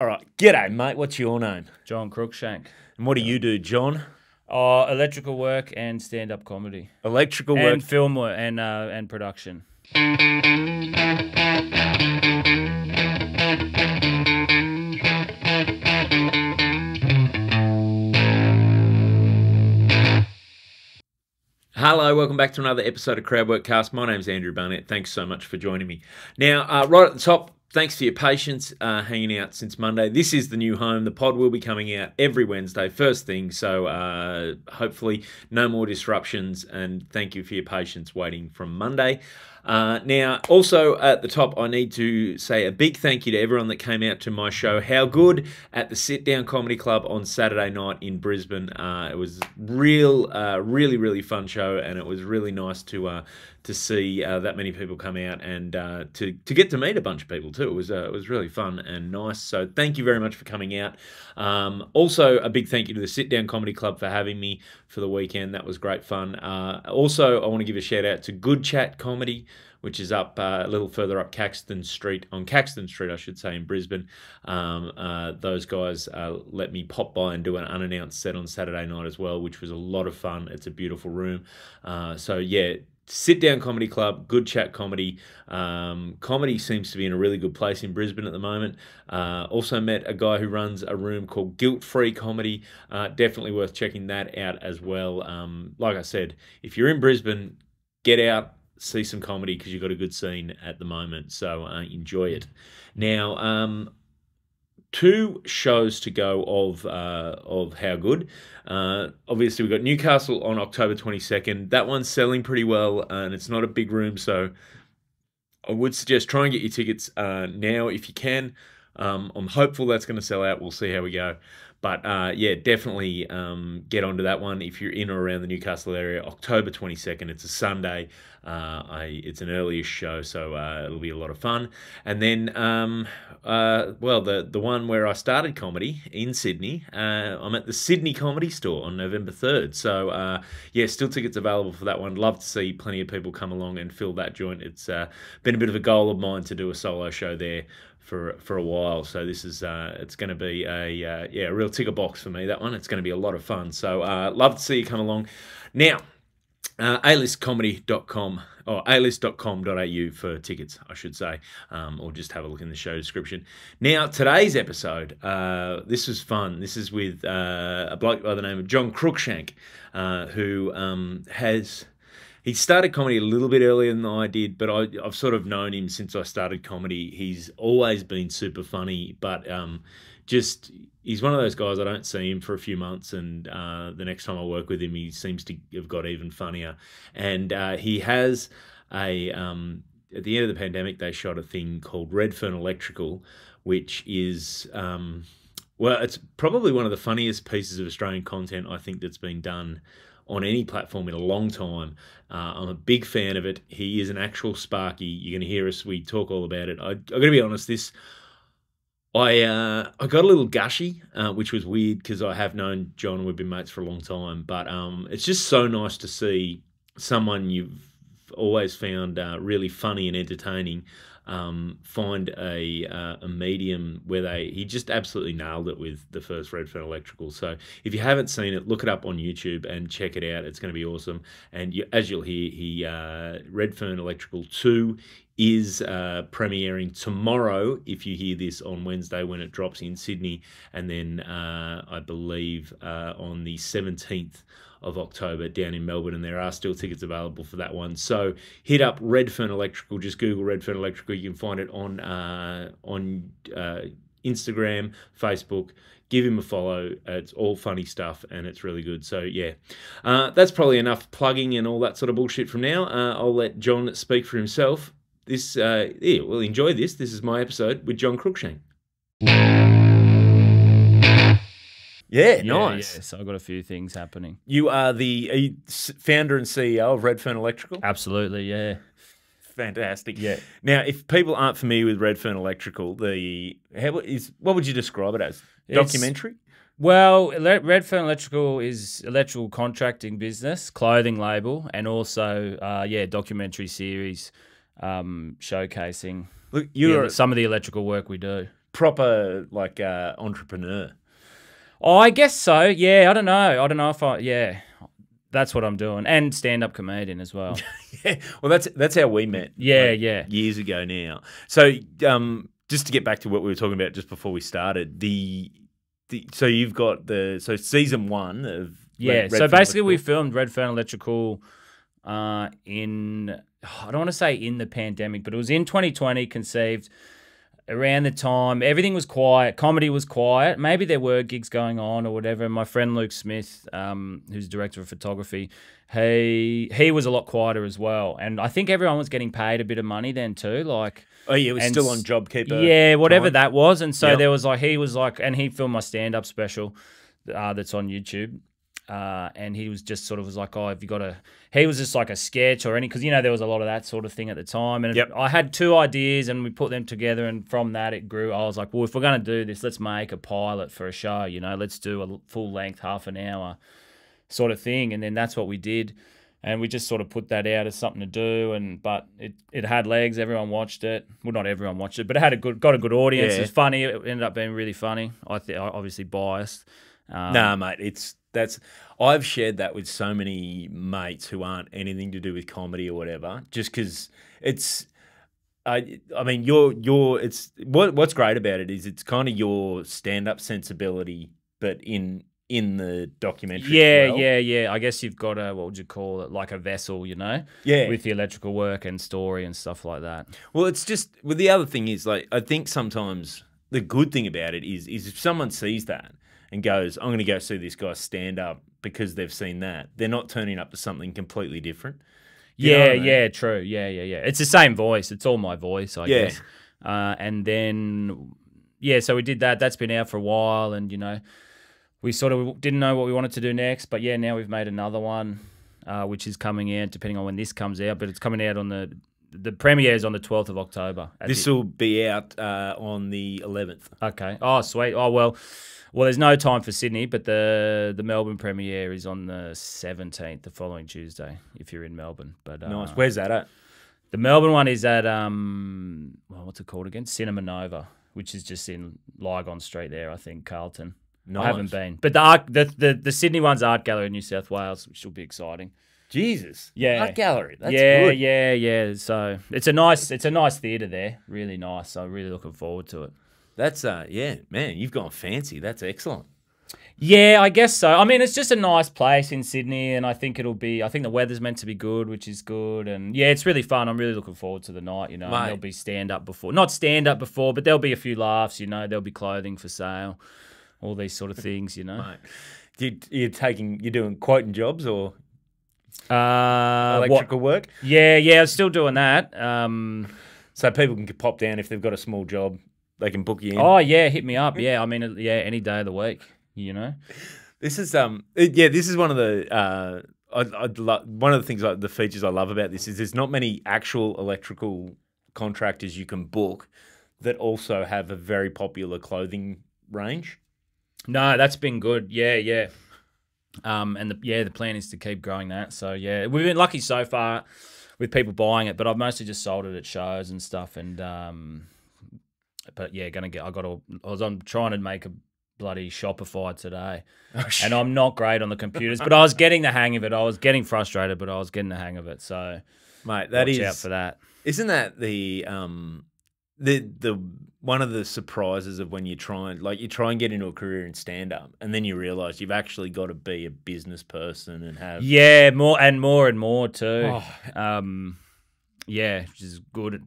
All right. G'day, mate. What's your name? John Cruickshank. And what do you do, John? Electrical work and stand-up comedy. Electrical work. And film work and production. Hello, welcome back to another episode of Crowdworkcast. My name's Andrew Barnett. Thanks so much for joining me. Now, right at the top, thanks for your patience hanging out since Monday. This is the new home. The pod will be coming out every Wednesday, first thing. So hopefully no more disruptions. And thank you for your patience waiting from Monday. Now, also at the top, I need to say a big thank you to everyone that came out to my show, How Good, at the Sit Down Comedy Club on Saturday night in Brisbane. It was really fun show, and it was really nice to see that many people come out and to get to meet a bunch of people too. It was really fun and nice. So thank you very much for coming out. Also, a big thank you to the Sit Down Comedy Club for having me for the weekend. That was great fun. Also, I want to give a shout out to Good Chat Comedy, which is up a little further up Caxton Street, I should say, in Brisbane. Those guys let me pop by and do an unannounced set on Saturday night as well, which was a lot of fun. It's a beautiful room. So yeah, Sit Down Comedy Club, Good Chat Comedy. Comedy seems to be in a really good place in Brisbane at the moment. Also met a guy who runs a room called Guilt Free Comedy. Definitely worth checking that out as well. Like I said, if you're in Brisbane, get out, see some comedy, because you've got a good scene at the moment. So enjoy it. Now, 2 shows to go of How Good. Obviously, we've got Newcastle on October 22nd. That one's selling pretty well, and it's not a big room, so I would suggest try and get your tickets now if you can. I'm hopeful that's going to sell out. We'll see how we go. But yeah, definitely get onto that one if you're in or around the Newcastle area. October 22nd, it's a Sunday. It's an earliest show, so it'll be a lot of fun. And then, well, the one where I started comedy in Sydney, I'm at the Sydney Comedy Store on November 3rd. So yeah, still tickets available for that one. Love to see plenty of people come along and fill that joint. It's been a bit of a goal of mine to do a solo show there for a while, so this is it's going to be a real ticker box for me, that one. It's going to be a lot of fun, so love to see you come along. Now, alistcomedy.com or alist.com.au for tickets, I should say, or just have a look in the show description. Now, today's episode, this was fun. This is with a bloke by the name of John Cruickshank, who he started comedy a little bit earlier than I did, but I've sort of known him since I started comedy. He's always been super funny, but he's one of those guys, I don't see him for a few months, and the next time I work with him, he seems to have got even funnier. And he has at the end of the pandemic, they shot a thing called Redfern Electrical, which is, well, it's probably one of the funniest pieces of Australian content I think that's been done on any platform in a long time. I'm a big fan of it. He is an actual Sparky. You're going to hear we talk all about it. I've got to be honest, I got a little gushy, which was weird because I have known John, we've been mates for a long time, but it's just so nice to see someone you've always found really funny and entertaining find a medium where he just absolutely nailed it with the first Redfern Electrical. So if you haven't seen it, look it up on YouTube and check it out. It's going to be awesome. And as you'll hear, Redfern Electrical 2 is premiering tomorrow, if you hear this on Wednesday when it drops in Sydney, and then I believe on the 17th of October down in Melbourne, and there are still tickets available for that one. So hit up Redfern Electrical, just Google Redfern Electrical. You can find it on Instagram, Facebook. Give him a follow. It's all funny stuff, and it's really good. So yeah, that's probably enough plugging and all that sort of bullshit from now. I'll let John speak for himself. Yeah, well, enjoy this. This is my episode with John Cruickshank. Yeah, nice. Yeah, so I've got a few things happening. Are you founder and CEO of Redfern Electrical? Absolutely, yeah. Fantastic. Yeah. Now, if people aren't familiar with Redfern Electrical, what would you describe it as? Documentary? Well, Redfern Electrical is electrical contracting business, clothing label, and also, documentary series showcasing some of the electrical work we do. proper like entrepreneur. Oh, I guess so. Yeah, I don't know. I don't know if yeah, that's what I'm doing, and stand-up comedian as well. Yeah, well, that's how we met. Yeah, like, yeah. years ago now. So, just to get back to what we were talking about just before we started, so you've got season 1 of So basically, we filmed Redfern Electrical in I don't want to say in the pandemic, but it was in 2020, conceived. Around the time, everything was quiet. Comedy was quiet. Maybe there were gigs going on or whatever. And my friend Luke Smith, who's director of photography, he was a lot quieter as well. And I think everyone was getting paid a bit of money then too. Like, oh yeah, it was still on JobKeeper. Yeah, whatever time. that was. And so there was like and he filmed my stand-up special that's on YouTube. And he was just sort of was like, oh, have you got he was just like a sketch or because, there was a lot of that sort of thing at the time. And I had 2 ideas and we put them together. And from that, it grew. I was like, well, if we're going to do this, let's make a pilot for a show, let's do a full length, half an hour sort of thing. And then that's what we did. And we just sort of put that out as something to do. But it had legs. Everyone watched it. Well, not everyone watched it, but it had got a good audience. Yeah. It was funny. It ended up being really funny. I obviously biased. Nah, mate, I've shared that with so many mates who aren't anything to do with comedy or whatever, just because I mean, what's great about it is it's kind of your stand-up sensibility, but in the documentary. Yeah. I guess you've got what would you call it, like a vessel, Yeah, with the electrical work and story and stuff like that. Well, it's just the other thing is like I think sometimes the good thing about it is if someone sees that and goes, I'm going to go see this guy stand up because they've seen that, they're not turning up to something completely different. Yeah, true. Yeah. It's the same voice. It's all my voice, I guess. And then, so we did that. That's been out for a while and, we sort of didn't know what we wanted to do next. But, now we've made another one, which is coming out depending on when this comes out. But it's coming out on the premiere is on the 12th of October. This will be out on the 11th. Okay. Oh, sweet. Oh, well, there's no time for Sydney, but the Melbourne premiere is on the 17th, the following Tuesday, if you're in Melbourne. But nice. Where's that at? The Melbourne one is at what's it called again? Cinema Nova, which is just in Lygon Street there, I think, Carlton. Nice. I haven't been, but the Sydney one's Art Gallery in New South Wales, which will be exciting. Jesus. Yeah. Art Gallery. That's good. Yeah. So it's a nice theatre there, really nice. So really looking forward to it. That's man, you've gone fancy. That's excellent. Yeah, I guess so. I mean, it's just a nice place in Sydney, and I think the weather's meant to be good, which is good, and yeah, it's really fun. I'm really looking forward to the night. And there'll be not stand up before, but there'll be a few laughs. There'll be clothing for sale, all these sort of things. Mate, you're doing quoting jobs or electrical work? Yeah, I'm still doing that. So people can pop down if they've got a small job. They can book you in. Oh yeah, hit me up. Yeah, I mean, any day of the week. This is this is one of the one of the things, the features I love about this is there's not many actual electrical contractors you can book that also have a very popular clothing range. No, that's been good. Yeah. And the plan is to keep growing that. So yeah, we've been lucky so far with people buying it, but I've mostly just sold it at shows and stuff. And but yeah, I'm trying to make a bloody Shopify today, and I'm not great on the computers, but I was getting the hang of it. I was getting frustrated, but I was getting the hang of it. So, mate, watch out for that. Isn't that the one of the surprises of when you try and get into a career in stand up, and then you realize you've actually got to be a business person and have more and more too. Which is good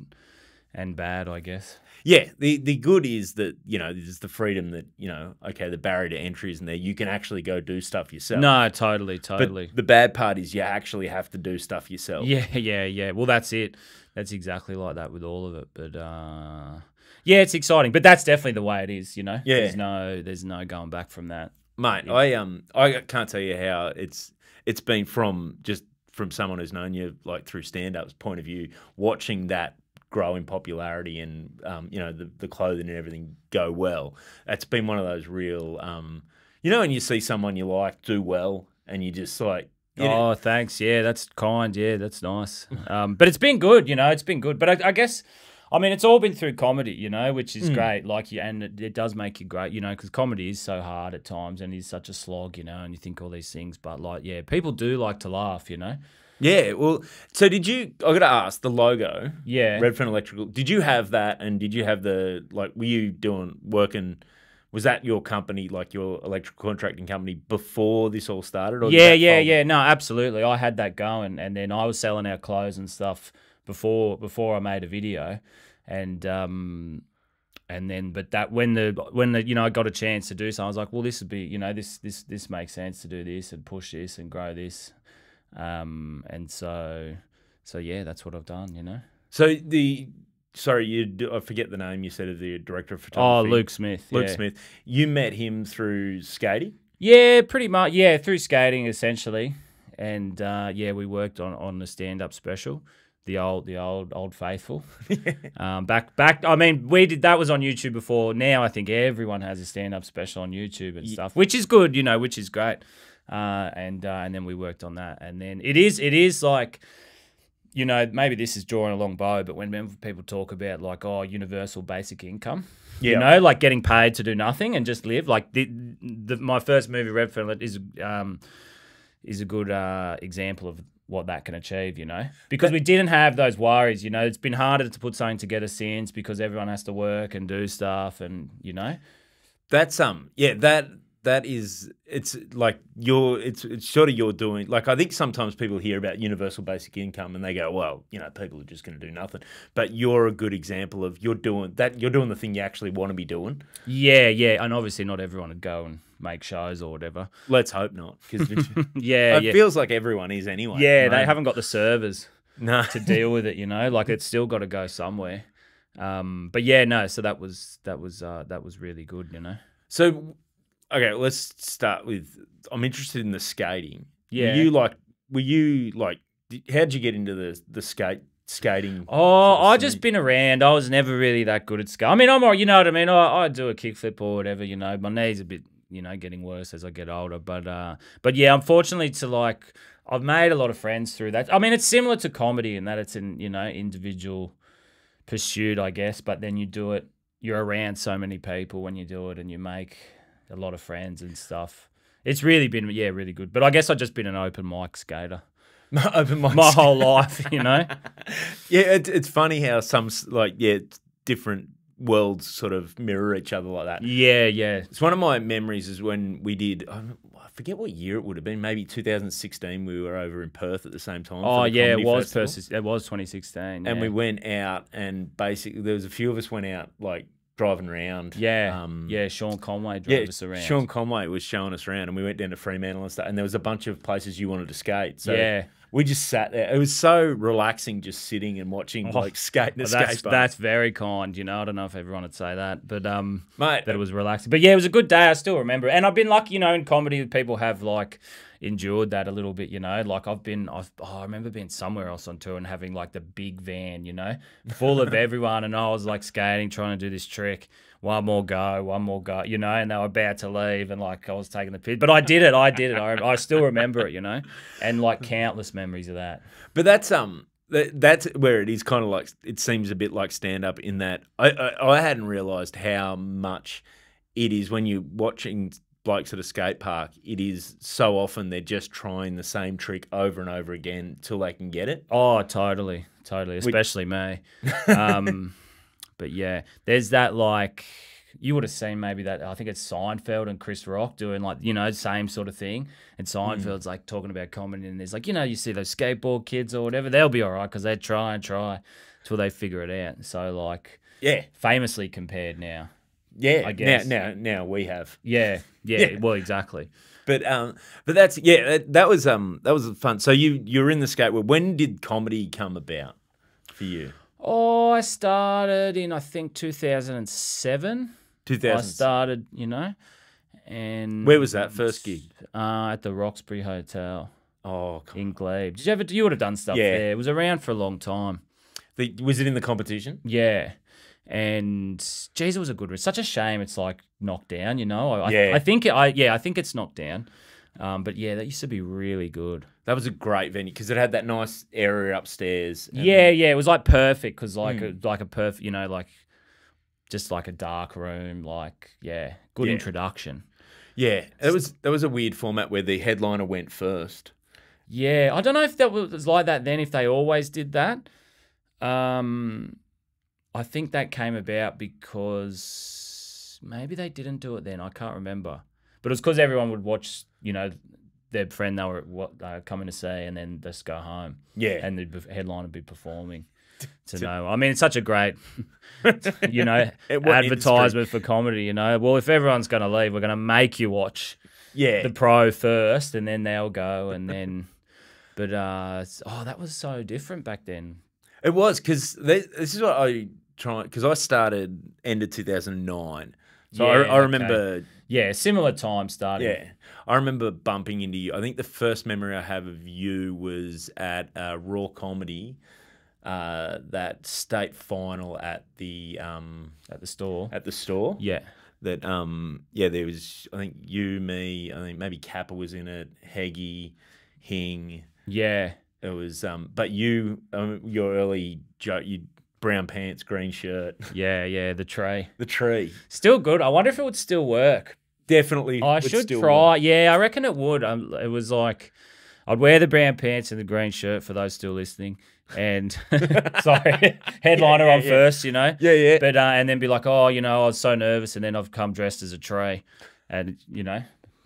and bad, I guess. Yeah, the good is that, there's the freedom that, the barrier to entry isn't there. You can actually go do stuff yourself. No, totally. But the bad part is you actually have to do stuff yourself. Yeah. Well, that's it. That's exactly like that with all of it. But, it's exciting. But that's definitely the way it is, Yeah. There's no going back from that. Mate, yeah. I can't tell you how it's been from someone who's known you, like, through stand-up's point of view, watching that grow in popularity and the clothing and everything go well. It's been one of those real when you see someone you like do well and you just like thanks, yeah, that's kind, yeah, that's nice. But it's been good, it's been good. But I guess I mean, it's all been through comedy, you know, which is great. Like, and it does make you great, you know, because comedy is so hard at times and is such a slog, you know, and you think all these things. But, like, yeah, people do like to laugh, you know. Yeah, well, so did you, I got to ask, the logo, Yeah. Redfern Electrical, did you have that and did you have were you was that your company, like your electrical contracting company before this all started? Or Yeah. No, absolutely. I had that going, and then I was selling our clothes and stuff before I made a video, and then but that when the you know I got a chance to do something, I was like, well, this would be, you know, this makes sense to do this and push this and grow this, and so yeah, that's what I've done, you know. So I forget the name you said of the director of photography. Oh, Luke Smith. Luke yeah. Smith. You met him through skating? Yeah, pretty much. Yeah, through skating essentially, and yeah, we worked on the stand-up special, the old faithful. Back. I mean, we did that was on YouTube before. Now I think everyone has a stand-up special on YouTube and stuff, which is good, you know, which is great. And then we worked on that, and then it is like, you know, maybe this is drawing a long bow, but when people talk about like, oh, universal basic income, you know, like getting paid to do nothing and just live, like my first movie, Redfern, is a good example of what that can achieve, you know, because we didn't have those worries, you know. It's been harder to put something together since because everyone has to work and do stuff, and you know, that's that is, it's like it's sort of you're doing, like, I think sometimes people hear about universal basic income and they go, well, you know, people are just going to do nothing. But you're a good example of you're doing the thing you actually want to be doing. Yeah, and obviously not everyone would go and make shows or whatever. Let's hope not, because it feels like everyone is anyway. Yeah, they haven't got the servers to deal with it, you know. Like, it's still got to go somewhere. But yeah, no. So that was really good, you know. So. Okay, let's start with, I'm interested in the skating. Yeah. Were you like, how'd you get into the skating? Oh, I just been around. I was never really that good at skating. I mean, I'm all, you know what I mean? I do a kickflip or whatever, you know. My knee's a bit, you know, getting worse as I get older. But yeah, unfortunately I've made a lot of friends through that. I mean, it's similar to comedy in that it's an, you know, individual pursuit, I guess. But then you do it, you're around so many people when you do it and you make a lot of friends and stuff. It's really been, yeah, really good. But I guess I've just been an open mic skater. My whole life, you know? Yeah, it's funny how some, like, yeah, different worlds sort of mirror each other like that. Yeah. It's one of my memories is when we did, I forget what year it would have been, maybe 2016, we were over in Perth at the same time. Oh, yeah, it was 2016. And we went out and basically there was a few of us went out, like, driving around. Yeah, Sean Conway drove us around. Sean Conway was showing us around and we went down to Fremantle and stuff, and there was a bunch of places you wanted to skate. So yeah. We just sat there. It was so relaxing just sitting and watching like skate in a skate park. That's very kind, you know. I don't know if everyone would say that, but mate, that it was relaxing. But yeah, it was a good day. I still remember it. And I've been lucky, you know, in comedy people have like endured that a little bit, you know. Like I remember being somewhere else on tour and having like the big van, you know, full of everyone, and I was like skating, trying to do this trick. One more go, you know, and they were about to leave, and like I was taking the piss, but I did it. I still remember it, you know, and like countless memories of that. But that's where it is kind of like, it seems a bit like stand up in that I hadn't realised how much it is when you're watching blokes at a skate park. It is so often they're just trying the same trick over and over again till they can get it. Oh, totally, especially me. But yeah, there's that, like, you would have seen maybe that, I think it's Seinfeld and Chris Rock doing like, you know, same sort of thing. And Seinfeld's like talking about comedy, and there's like, you know, you see those skateboard kids or whatever, they'll be all right because they try till they figure it out. So like, yeah, famously compared now. Yeah, I guess. Now we have. Yeah, well, exactly. But that's, yeah, that was fun. So you're in the skate world. When did comedy come about for you? Oh, I started in, I think, 2007. I started, you know, and where was that first gig? At the Roxbury Hotel. Oh, in Glebe. You would have done stuff there. It was around for a long time. Was it in the competition? Yeah. And geez, it was a good. It's such a shame it's like knocked down, you know. I think it's knocked down. But yeah, that used to be really good. That was a great venue because it had that nice area upstairs. Yeah, it was like perfect because like a perfect, like just like a dark room, good introduction. Yeah, that was a weird format where the headliner went first. Yeah, I don't know if that was like that then, if they always did that. I think that came about because maybe they didn't do it then. I can't remember. But it was because everyone would watch, their friend they were coming to see and then just go home. Yeah. And the headliner would be performing. I mean, it's such a great, advertisement for comedy, Well, if everyone's going to leave, we're going to make you watch the pro first and then they'll go and then... But, that was so different back then. It was because this is what I try... Because I started end of 2009. So I remember... Okay. Yeah, similar time starting. Yeah. I remember bumping into you. I think the first memory I have of you was at Raw Comedy... that state final at the store. At the store. Yeah. That there was I think you, me, I think maybe Kappa was in it, Heggy, Hing. Yeah. It was but you your early joke, you brown pants, green shirt. Yeah, the tray. The tree. Still good. I wonder if it would still work. Definitely. I should try. Work. Yeah, I reckon it would. It was like I'd wear the brown pants and the green shirt for those still listening. And sorry, headliner on first, Yeah. But and then be like, I was so nervous, and then I've come dressed as a tray, and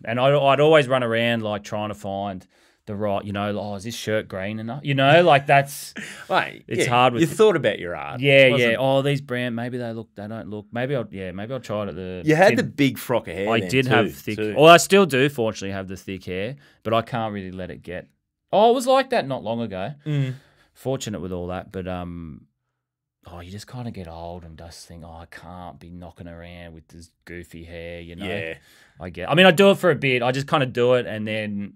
and I'd always run around like trying to find the right, is this shirt green enough? Like that's, it's hard. You thought about your art, yeah. Oh, these brown, maybe they don't look. Maybe I'll try it at the. You had the big frock of hair. I did have thick. Well, I still do. Fortunately, have the thick hair, but I can't really let it get. Oh, it was like that not long ago. Fortunate with all that, but you just kind of get old and just think, I can't be knocking around with this goofy hair, Yeah, I do it for a bit. I just kind of do it and then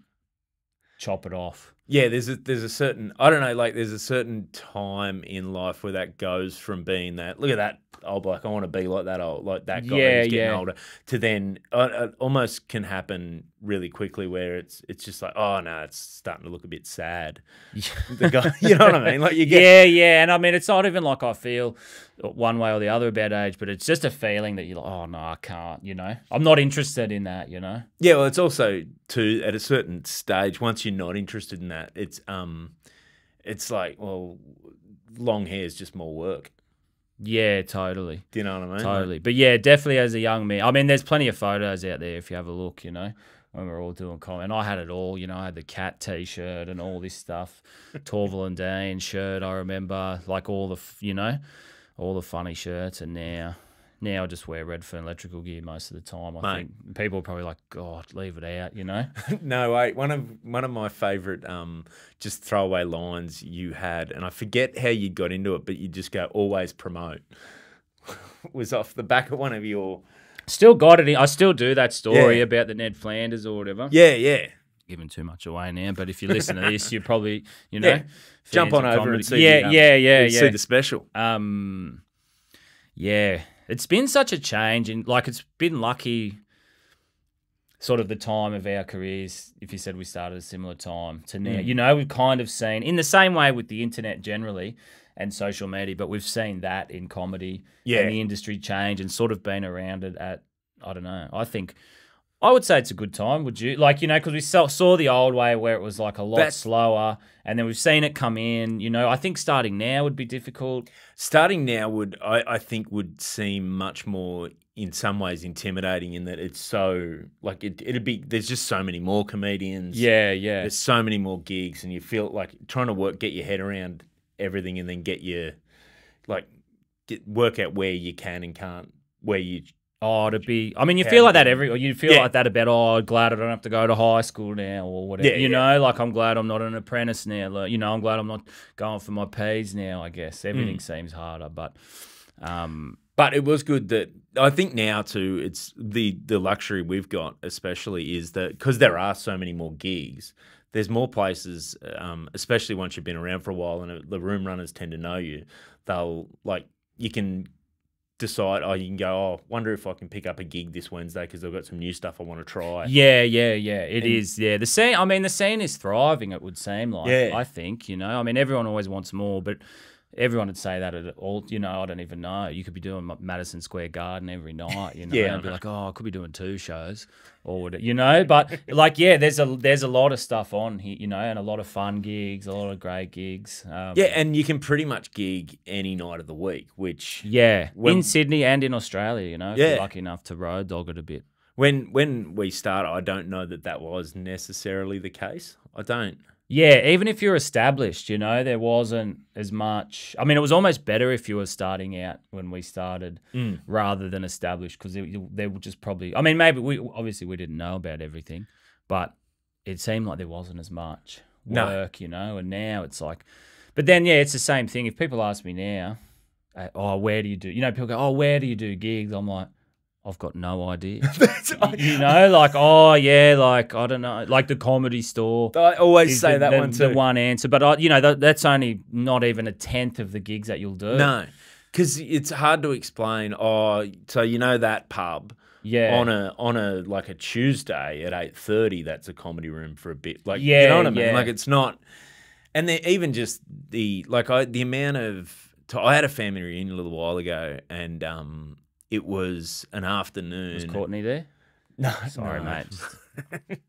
chop it off. Yeah, there's a certain, I don't know, like there's a certain time in life where that goes from being that, look at that old bloke, I want to be like that old, like that guy who's getting older, to then it almost can happen really quickly where it's just like, oh no, it's starting to look a bit sad. The guy, you know what I mean? Like you get, and I mean it's not even like I feel one way or the other about age, but it's just a feeling that you're like, oh no, I can't, I'm not interested in that, Yeah, well, it's also too at a certain stage once you're not interested in that, it's like, well, long hair is just more work. Yeah, totally. Do you know what I mean? Totally. But yeah, definitely as a young man. I mean, there's plenty of photos out there if you have a look, when we're all doing comedy. And I had it all, I had the cat T-shirt and all this stuff. Torval and Dean shirt, I remember. Like all the, all the funny shirts. And now I just wear Redfern electrical gear most of the time. I think people are probably like, God, leave it out, No, wait. One of my favourite just throwaway lines you had, and I forget how you got into it, but you just go, always promote. Was off the back of one of your... Still got it. I still do that story about the Ned Flanders or whatever. Yeah. Giving too much away now, but if you listen to this, you probably, jump on over and see see the special. Yeah. It's been such a change, and like it's been lucky sort of the time of our careers, if you said we started at a similar time to now. We've kind of seen, in the same way with the internet generally and social media, but we've seen that in comedy and the industry change and sort of been around it at, I don't know, I would say it's a good time, would you? Like, because we saw the old way where it was like a lot slower, and then we've seen it come in. I think starting now would be difficult. Starting now I think would seem much more, in some ways, intimidating in that it's so, like, it'd be, there's just so many more comedians. Yeah. There's so many more gigs, and you feel like trying to get your head around everything and then work out where you can and can't, where you... Oh, you feel like that like that about, glad I don't have to go to high school now or whatever. Like I'm glad I'm not an apprentice now. Like, I'm glad I'm not going for my P's now, I guess. Everything seems harder, but it was good that, I think now too, it's the luxury we've got especially is that, because there are so many more gigs, there's more places, especially once you've been around for a while and the room runners tend to know you, they'll, like, you can decide, oh, you can go, oh, wonder if I can pick up a gig this Wednesday because I've got some new stuff I want to try. Yeah. It is. Yeah, the scene. I mean, the scene is thriving. It would seem like. Yeah. I think I mean, everyone always wants more, but everyone would say that at all. I don't even know. You could be doing Madison Square Garden every night. Yeah, and be like, oh, I could be doing 2 shows, or would it, But like, yeah, there's a lot of stuff on here, and a lot of fun gigs, a lot of great gigs. Yeah, and you can pretty much gig any night of the week, which in Sydney and in Australia. If Yeah. you're lucky enough to road dog it a bit. when we started, I don't know that was necessarily the case. I don't. Yeah, even if you're established, there wasn't as much. I mean, it was almost better if you were starting out when we started rather than established, because they were just probably. I mean, maybe we didn't know about everything, but it seemed like there wasn't as much work, and now it's like. But then, yeah, it's the same thing. If people ask me now, oh, where do you do? People go, oh, where do you do gigs? I'm like, I've got no idea. Like, oh yeah, like I don't know, like the Comedy Store. I always say that one too. The one answer, but that's only not even a tenth of the gigs that you'll do. No, because it's hard to explain. Oh, so that pub. Yeah. On a like a Tuesday at 8:30, that's a comedy room for a bit. Like, yeah, you know what I mean? Yeah. Like, it's not. And then even just the amount of. I had a family reunion a little while ago, and it was an afternoon. Was Courtney there? No, sorry, no. mate.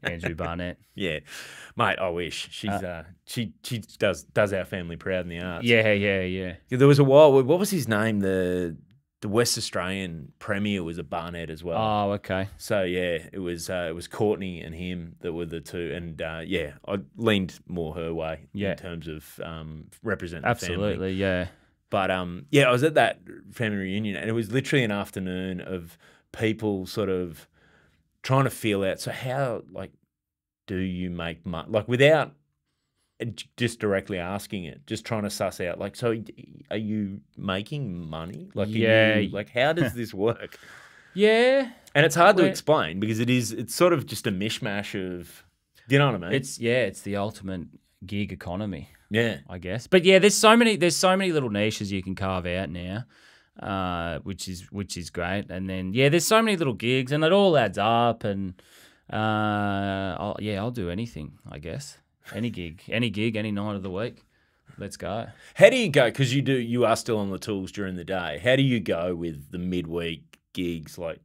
Andrew Barnett. Yeah, mate. I wish she does our family proud in the arts. Yeah. There was a while. What was his name? The West Australian premier was a Barnett as well. Oh, okay. So yeah, it was Courtney and him that were the two, and I leaned more her way in terms of representing the family. Absolutely, yeah. But I was at that family reunion, and it was literally an afternoon of people sort of trying to feel out. So how, like, do you make money? Like, without just directly asking it, just trying to suss out, like, so are you making money? Like, how does this work? Yeah. And it's hard to explain because it's sort of just a mishmash of, you know what I mean? It's the ultimate gig economy. Yeah, I guess. But yeah, there's so many little niches you can carve out now, which is great. And then there's so many little gigs, and it all adds up. And I'll do anything, I guess. Any gig, any night of the week. Let's go. How do you go? Because you are still on the tools during the day. How do you go with the midweek gigs? Like,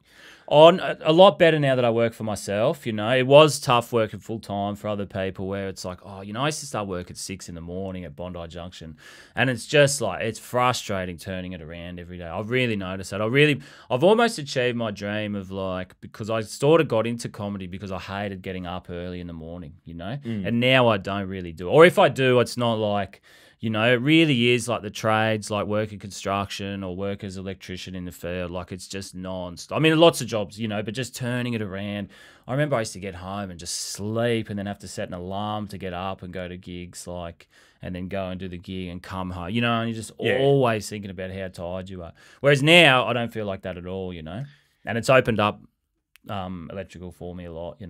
on a lot better now that I work for myself. It was tough working full time for other people, where it's like, I used to start work at 6 a.m. at Bondi Junction, and it's just like, it's frustrating turning it around every day. I've really noticed that. I've almost achieved my dream of, like, because I sort of got into comedy because I hated getting up early in the morning, and now I don't really do it. Or if I do, it's not like, it really is like the trades, like working construction or work as an electrician in the field. Like, it's just non-stop. I mean, lots of jobs, but just turning it around. I remember I used to get home and just sleep and then have to set an alarm to get up and go to gigs, like, and then go and do the gig and come home, and you're just always thinking about how tired you are. Whereas now I don't feel like that at all, and it's opened up electrical for me a lot,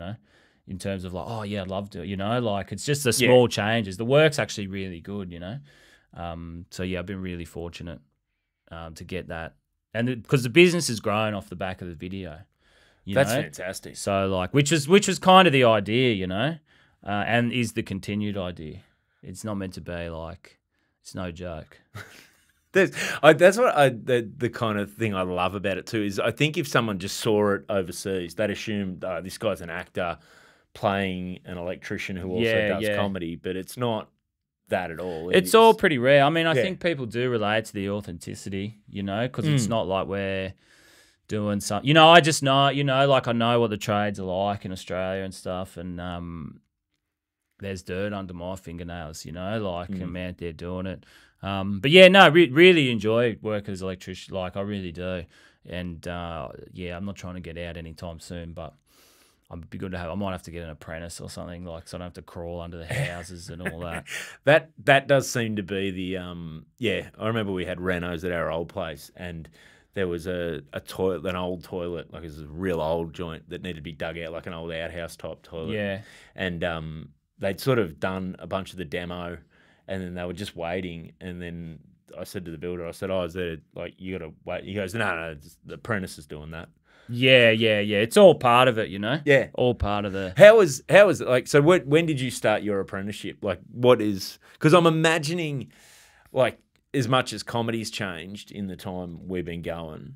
in terms of, like, I'd love to, like, it's just the small changes. The work's actually really good, so I've been really fortunate to get that, and because the business has grown off the back of the video. That's fantastic. So, like, which was kind of the idea, and is the continued idea. It's not meant to be like, it's no joke. That's what the kind of thing I love about it too is, I think if someone just saw it overseas, they'd assume this guy's an actor playing an electrician who also does comedy, but it's not that at all. It's all pretty rare. I mean, I think people do relate to the authenticity, because it's not like we're doing something. I just know, like, I know what the trades are like in Australia and stuff, and there's dirt under my fingernails, like, I'm out there doing it. But really enjoy work as an electrician, like, I really do. And I'm not trying to get out anytime soon, but It'd be good to have. I might have to get an apprentice or something, like, so I don't have to crawl under the houses and all that. That does seem to be the I remember we had renos at our old place, and there was a toilet, an old toilet, like, it was a real old joint that needed to be dug out, like an old outhouse type toilet. Yeah, and they'd sort of done a bunch of the demo, and then they were just waiting, and then I said to the builder, I said, "Oh, is there like you got to wait?" He goes, "No, the apprentice is doing that." Yeah, yeah, yeah. It's all part of it, you know. Yeah. All part of the. How is it like? So when did you start your apprenticeship? Like, what is? Because I'm imagining, like, as much as comedy's changed in the time we've been going,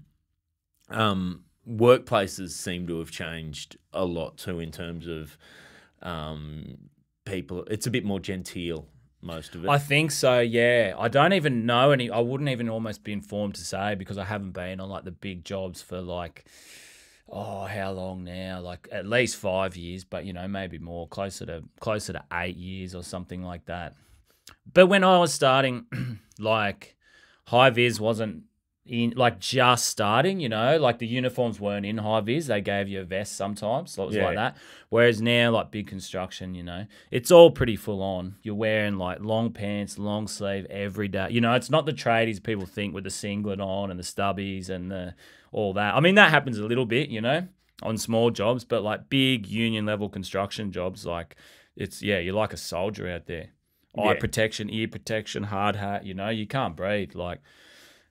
workplaces seem to have changed a lot too in terms of people. It's a bit more genteel, most of it. I think so. Yeah, I don't even know any. I wouldn't even almost be informed to say because I haven't been on like the big jobs for like, oh, how long now? Like at least 5 years, but you know maybe more, closer to 8 years or something like that. But when I was starting, like high vis wasn't in, like just starting, you know, like the uniforms weren't in high vis. They gave you a vest sometimes, so it was like that. Whereas now, like big construction, you know, it's all pretty full on. You're wearing like long pants, long sleeve every day. You know, it's not the tradies people think with the singlet on and the stubbies and all that. I mean, that happens a little bit, you know, on small jobs, but like big union level construction jobs, like you're like a soldier out there. Eye protection, ear protection, hard hat, you know, you can't breathe. Like,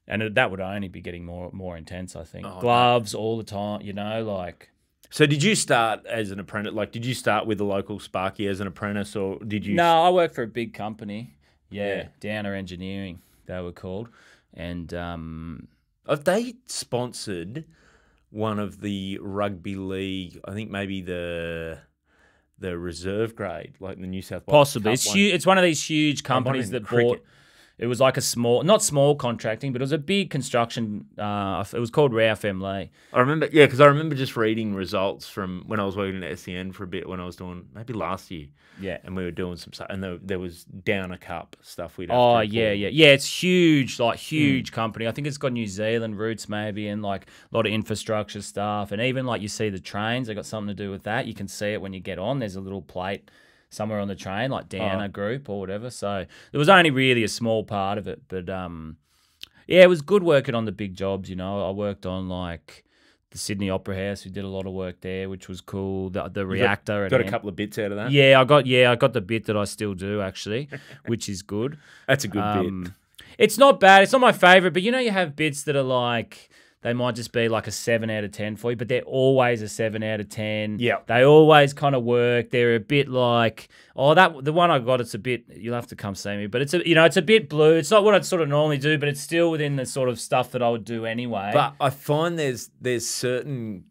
and that would only be getting more intense, I think. Gloves all the time, you know, like. So did you start as an apprentice? Like, did you start with the local Sparky as an apprentice, or did you? No, I worked for a big company. Yeah. Downer Engineering, they were called. And have they sponsored one of the rugby league? I think maybe the reserve grade, like the New South Wales. Possibly. It's one of these huge companies that bought. It was like not small contracting, but it was a big construction. It was called Ralph M. Lee. I remember, because I remember just reading results from when I was working at SEN for a bit when I was doing, maybe last year. Yeah. And we were doing some stuff, and there was Downer Cup stuff we'd have Oh, to yeah. Yeah, it's huge, like huge company. I think it's got New Zealand roots maybe and like a lot of infrastructure stuff. And even like you see the trains, they got something to do with that. You can see it when you get on. There's a little plate somewhere on the train, like Downer Group or whatever. So it was only really a small part of it. But it was good working on the big jobs, you know. I worked on like the Sydney Opera House. We did a lot of work there, which was cool. The reactor. Got a couple of bits out of that? Yeah, I got the bit that I still do actually, which is good. That's a good bit. It's not bad. It's not my favourite, but you know you have bits that are like, they might just be like a 7 out of 10 for you, but they're always a 7 out of 10. Yeah. They always kind of work. They're a bit like, the one I got, it's a bit, you'll have to come see me, but it's a bit blue. It's not what I'd sort of normally do, but it's still within the sort of stuff that I would do anyway. But I find there's certain,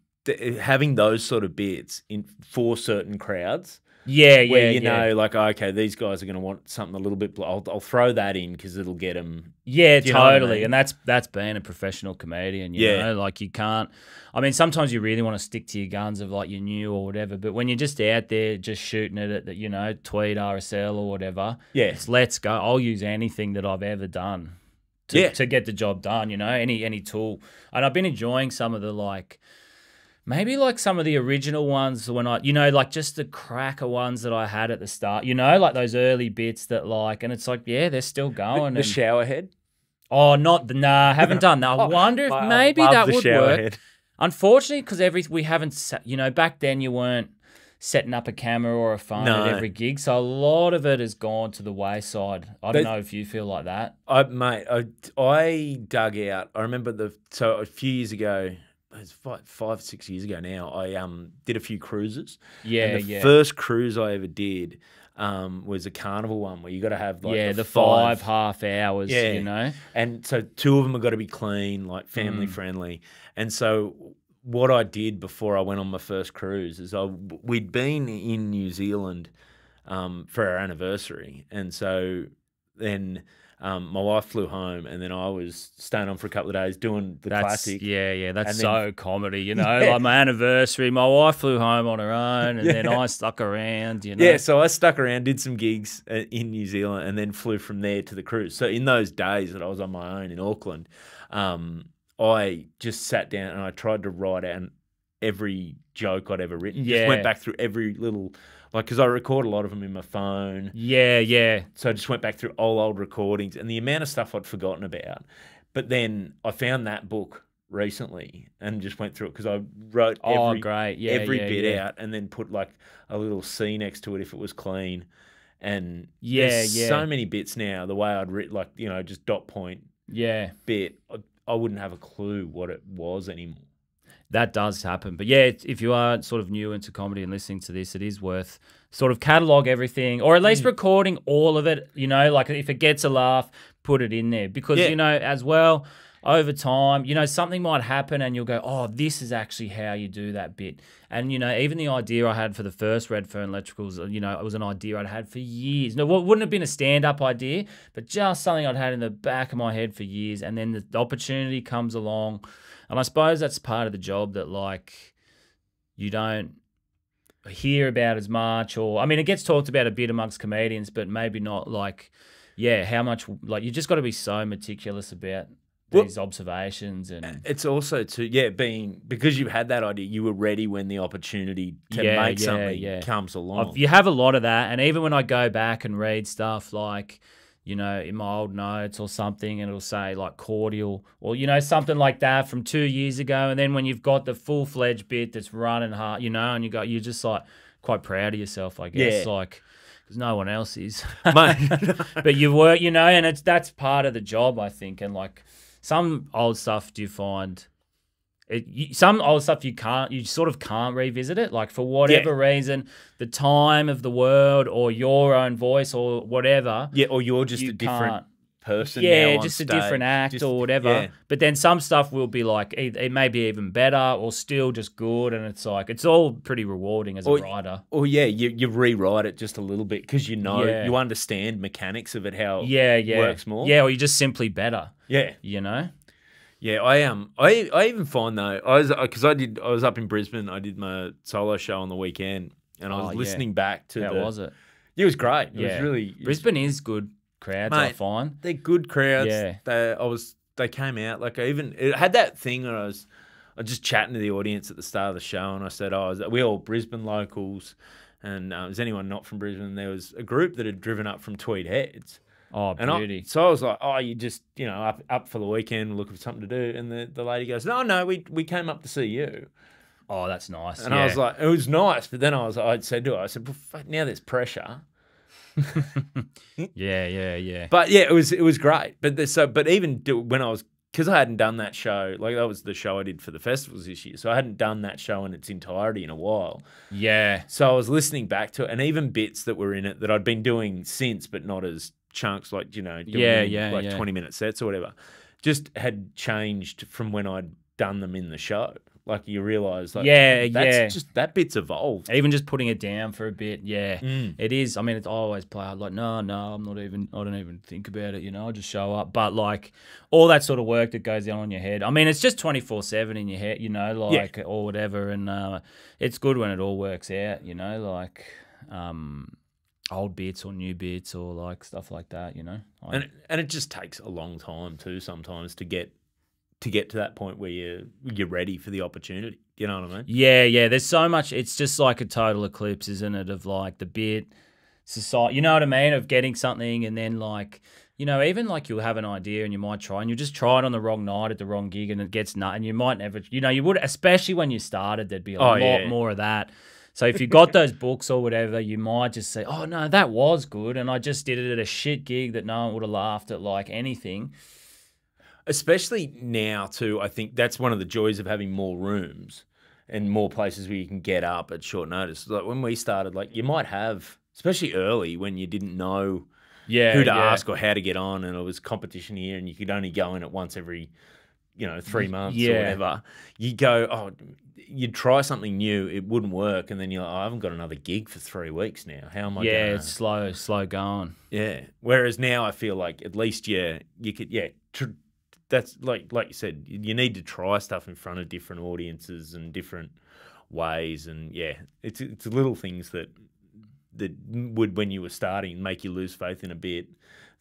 having those sort of bits for certain crowds. Yeah, where you know, like, okay, these guys are going to want something a little bit. I'll throw that in because it'll get them. Yeah, totally. What I mean? And that's being a professional comedian. You know, like you can't. I mean, sometimes you really want to stick to your guns of like you knew or whatever, but when you're just out there just shooting it at, you know, tweet RSL or whatever, it's let's go. I'll use anything that I've ever done to get the job done. You know, any tool, and I've been enjoying some of the like. Maybe like some of the original ones when like just the cracker ones that I had at the start, you know, like those early bits that like, and it's like, yeah, they're still going. The shower head? Oh, haven't done that. I wonder if maybe that would work. Head. Unfortunately, because we haven't, you know, back then you weren't setting up a camera or a phone at every gig. So a lot of it has gone to the wayside. I don't know if you feel like that. I dug out, I remember a few years ago, it's 5-6 years ago now, I did a few cruises. And the first cruise I ever did was a carnival one where you got to have like the 5 half hours, you know. And so 2 of them have got to be clean, like family friendly. And so what I did before I went on my first cruise is we'd been in New Zealand for our anniversary, and so then. My wife flew home, and then I was staying on for a couple of days doing the classic. Yeah, that's so comedy, you know. Like my anniversary, my wife flew home on her own, and then I stuck around, you know. Yeah, so I stuck around, did some gigs in New Zealand, and then flew from there to the cruise. So in those days that I was on my own in Auckland, I just sat down and I tried to write out every joke I'd ever written. Just went back through every little... Like, because I record a lot of them in my phone. Yeah. So I just went back through old recordings and the amount of stuff I'd forgotten about. But then I found that book recently and just went through it because I wrote every bit out and then put like a little C next to it if it was clean. And Yeah, there's yeah. so many bits now, the way I'd written, like, you know, just dot point Yeah. bit, I wouldn't have a clue what it was anymore. That does happen. But yeah, if you are sort of new into comedy and listening to this, it is worth sort of catalog everything, or at least recording all of it, you know, like if it gets a laugh, put it in there. Because, Yeah. you know, as well, over time, you know, something might happen and you'll go, oh, this is actually how you do that bit. And, you know, even the idea I had for the first Redfern Electricals, you know, it was an idea I'd had for years. No, it wouldn't have been a stand-up idea, but just something I'd had in the back of my head for years. And then the opportunity comes along. And I suppose that's part of the job that, like, you don't hear about as much. Or, I mean, it gets talked about a bit amongst comedians, but maybe not, like, yeah, how much, like, you just got to be so meticulous about these observations. And it's also being, because you've had that idea, you were ready when the opportunity to make something comes along. You have a lot of that. And even when I go back and read stuff like, you know, in my old notes or something, and it'll say like cordial or, you know, something like that from 2 years ago. And then when you've got the full-fledged bit that's running hard, you know, and you're just like quite proud of yourself, I guess, like, because no one else is. But you work, you know, and that's part of the job, I think. And like some old stuff, do you find some old stuff you sort of can't revisit it, like for whatever reason, the time of the word or your own voice or whatever. Yeah, or you're just a different person. Yeah, now on just stage. a different act or whatever. Yeah. But then some stuff will be like it may be even better or still just good, and it's like it's all pretty rewarding as a writer. Or you rewrite it just a little bit because you know you understand mechanics of it, how it works more. Yeah, or you're just simply better. Yeah, you know. Yeah, I even find though, I was up in Brisbane. I did my solo show on the weekend, and I was listening back to how was it? It was great. It was really Brisbane is good crowds. Mate, I find they're good crowds. Yeah, they came out like it had that thing where I was just chatting to the audience at the start of the show, and I said, we all Brisbane locals, and is anyone not from Brisbane? There was a group that had driven up from Tweed Heads. Oh, beauty. So I was like, you just, you know, up for the weekend, looking for something to do. And the lady goes, no, we came up to see you. Oh, that's nice. And I was like, it was nice. But then I'd said to her, I said, well, fuck, now there's pressure. Yeah. But yeah, it was great. But even when I was, because I hadn't done that show, like that was the show I did for the festivals this year. So I hadn't done that show in its entirety in a while. Yeah. So I was listening back to it, and even bits that were in it that I'd been doing since, but not as chunks, like, you know, doing 20-minute sets or whatever, just had changed from when I'd done them in the show. Like you realise, like, just that bit's evolved. Even just putting it down for a bit, it is. I mean, I always play out like, no, I don't even think about it. You know, I just show up. But like all that sort of work that goes on in your head. I mean, it's just 24/7 in your head, you know, like or whatever. And it's good when it all works out, you know, like. Old bits or new bits or like stuff like that, you know. And it just takes a long time too sometimes to get to that point where you're ready for the opportunity. You know what I mean? Yeah. There's so much. It's just like a total eclipse, isn't it? Of like the bit, society. You know what I mean? Of getting something and then like, you know, even like you'll have an idea and you might try and you just try it on the wrong night at the wrong gig and it gets nut and you might never. You know, you would, especially when you started, there'd be a lot more of that. So if you got those books or whatever, you might just say, oh, no, that was good. And I just did it at a shit gig that no one would have laughed at like anything. Especially now, too, I think that's one of the joys of having more rooms and more places where you can get up at short notice. Like when we started, like you might have, especially early when you didn't know who to ask or how to get on, and it was competition here and you could only go in at once every 3 months or whatever. You go, you'd try something new, it wouldn't work, and then you're like, I haven't got another gig for 3 weeks now. How am I going? It's slow going. Yeah. Whereas now I feel like at least, you could, that's like you said, you need to try stuff in front of different audiences and different ways, and it's little things that would, when you were starting, make you lose faith in a bit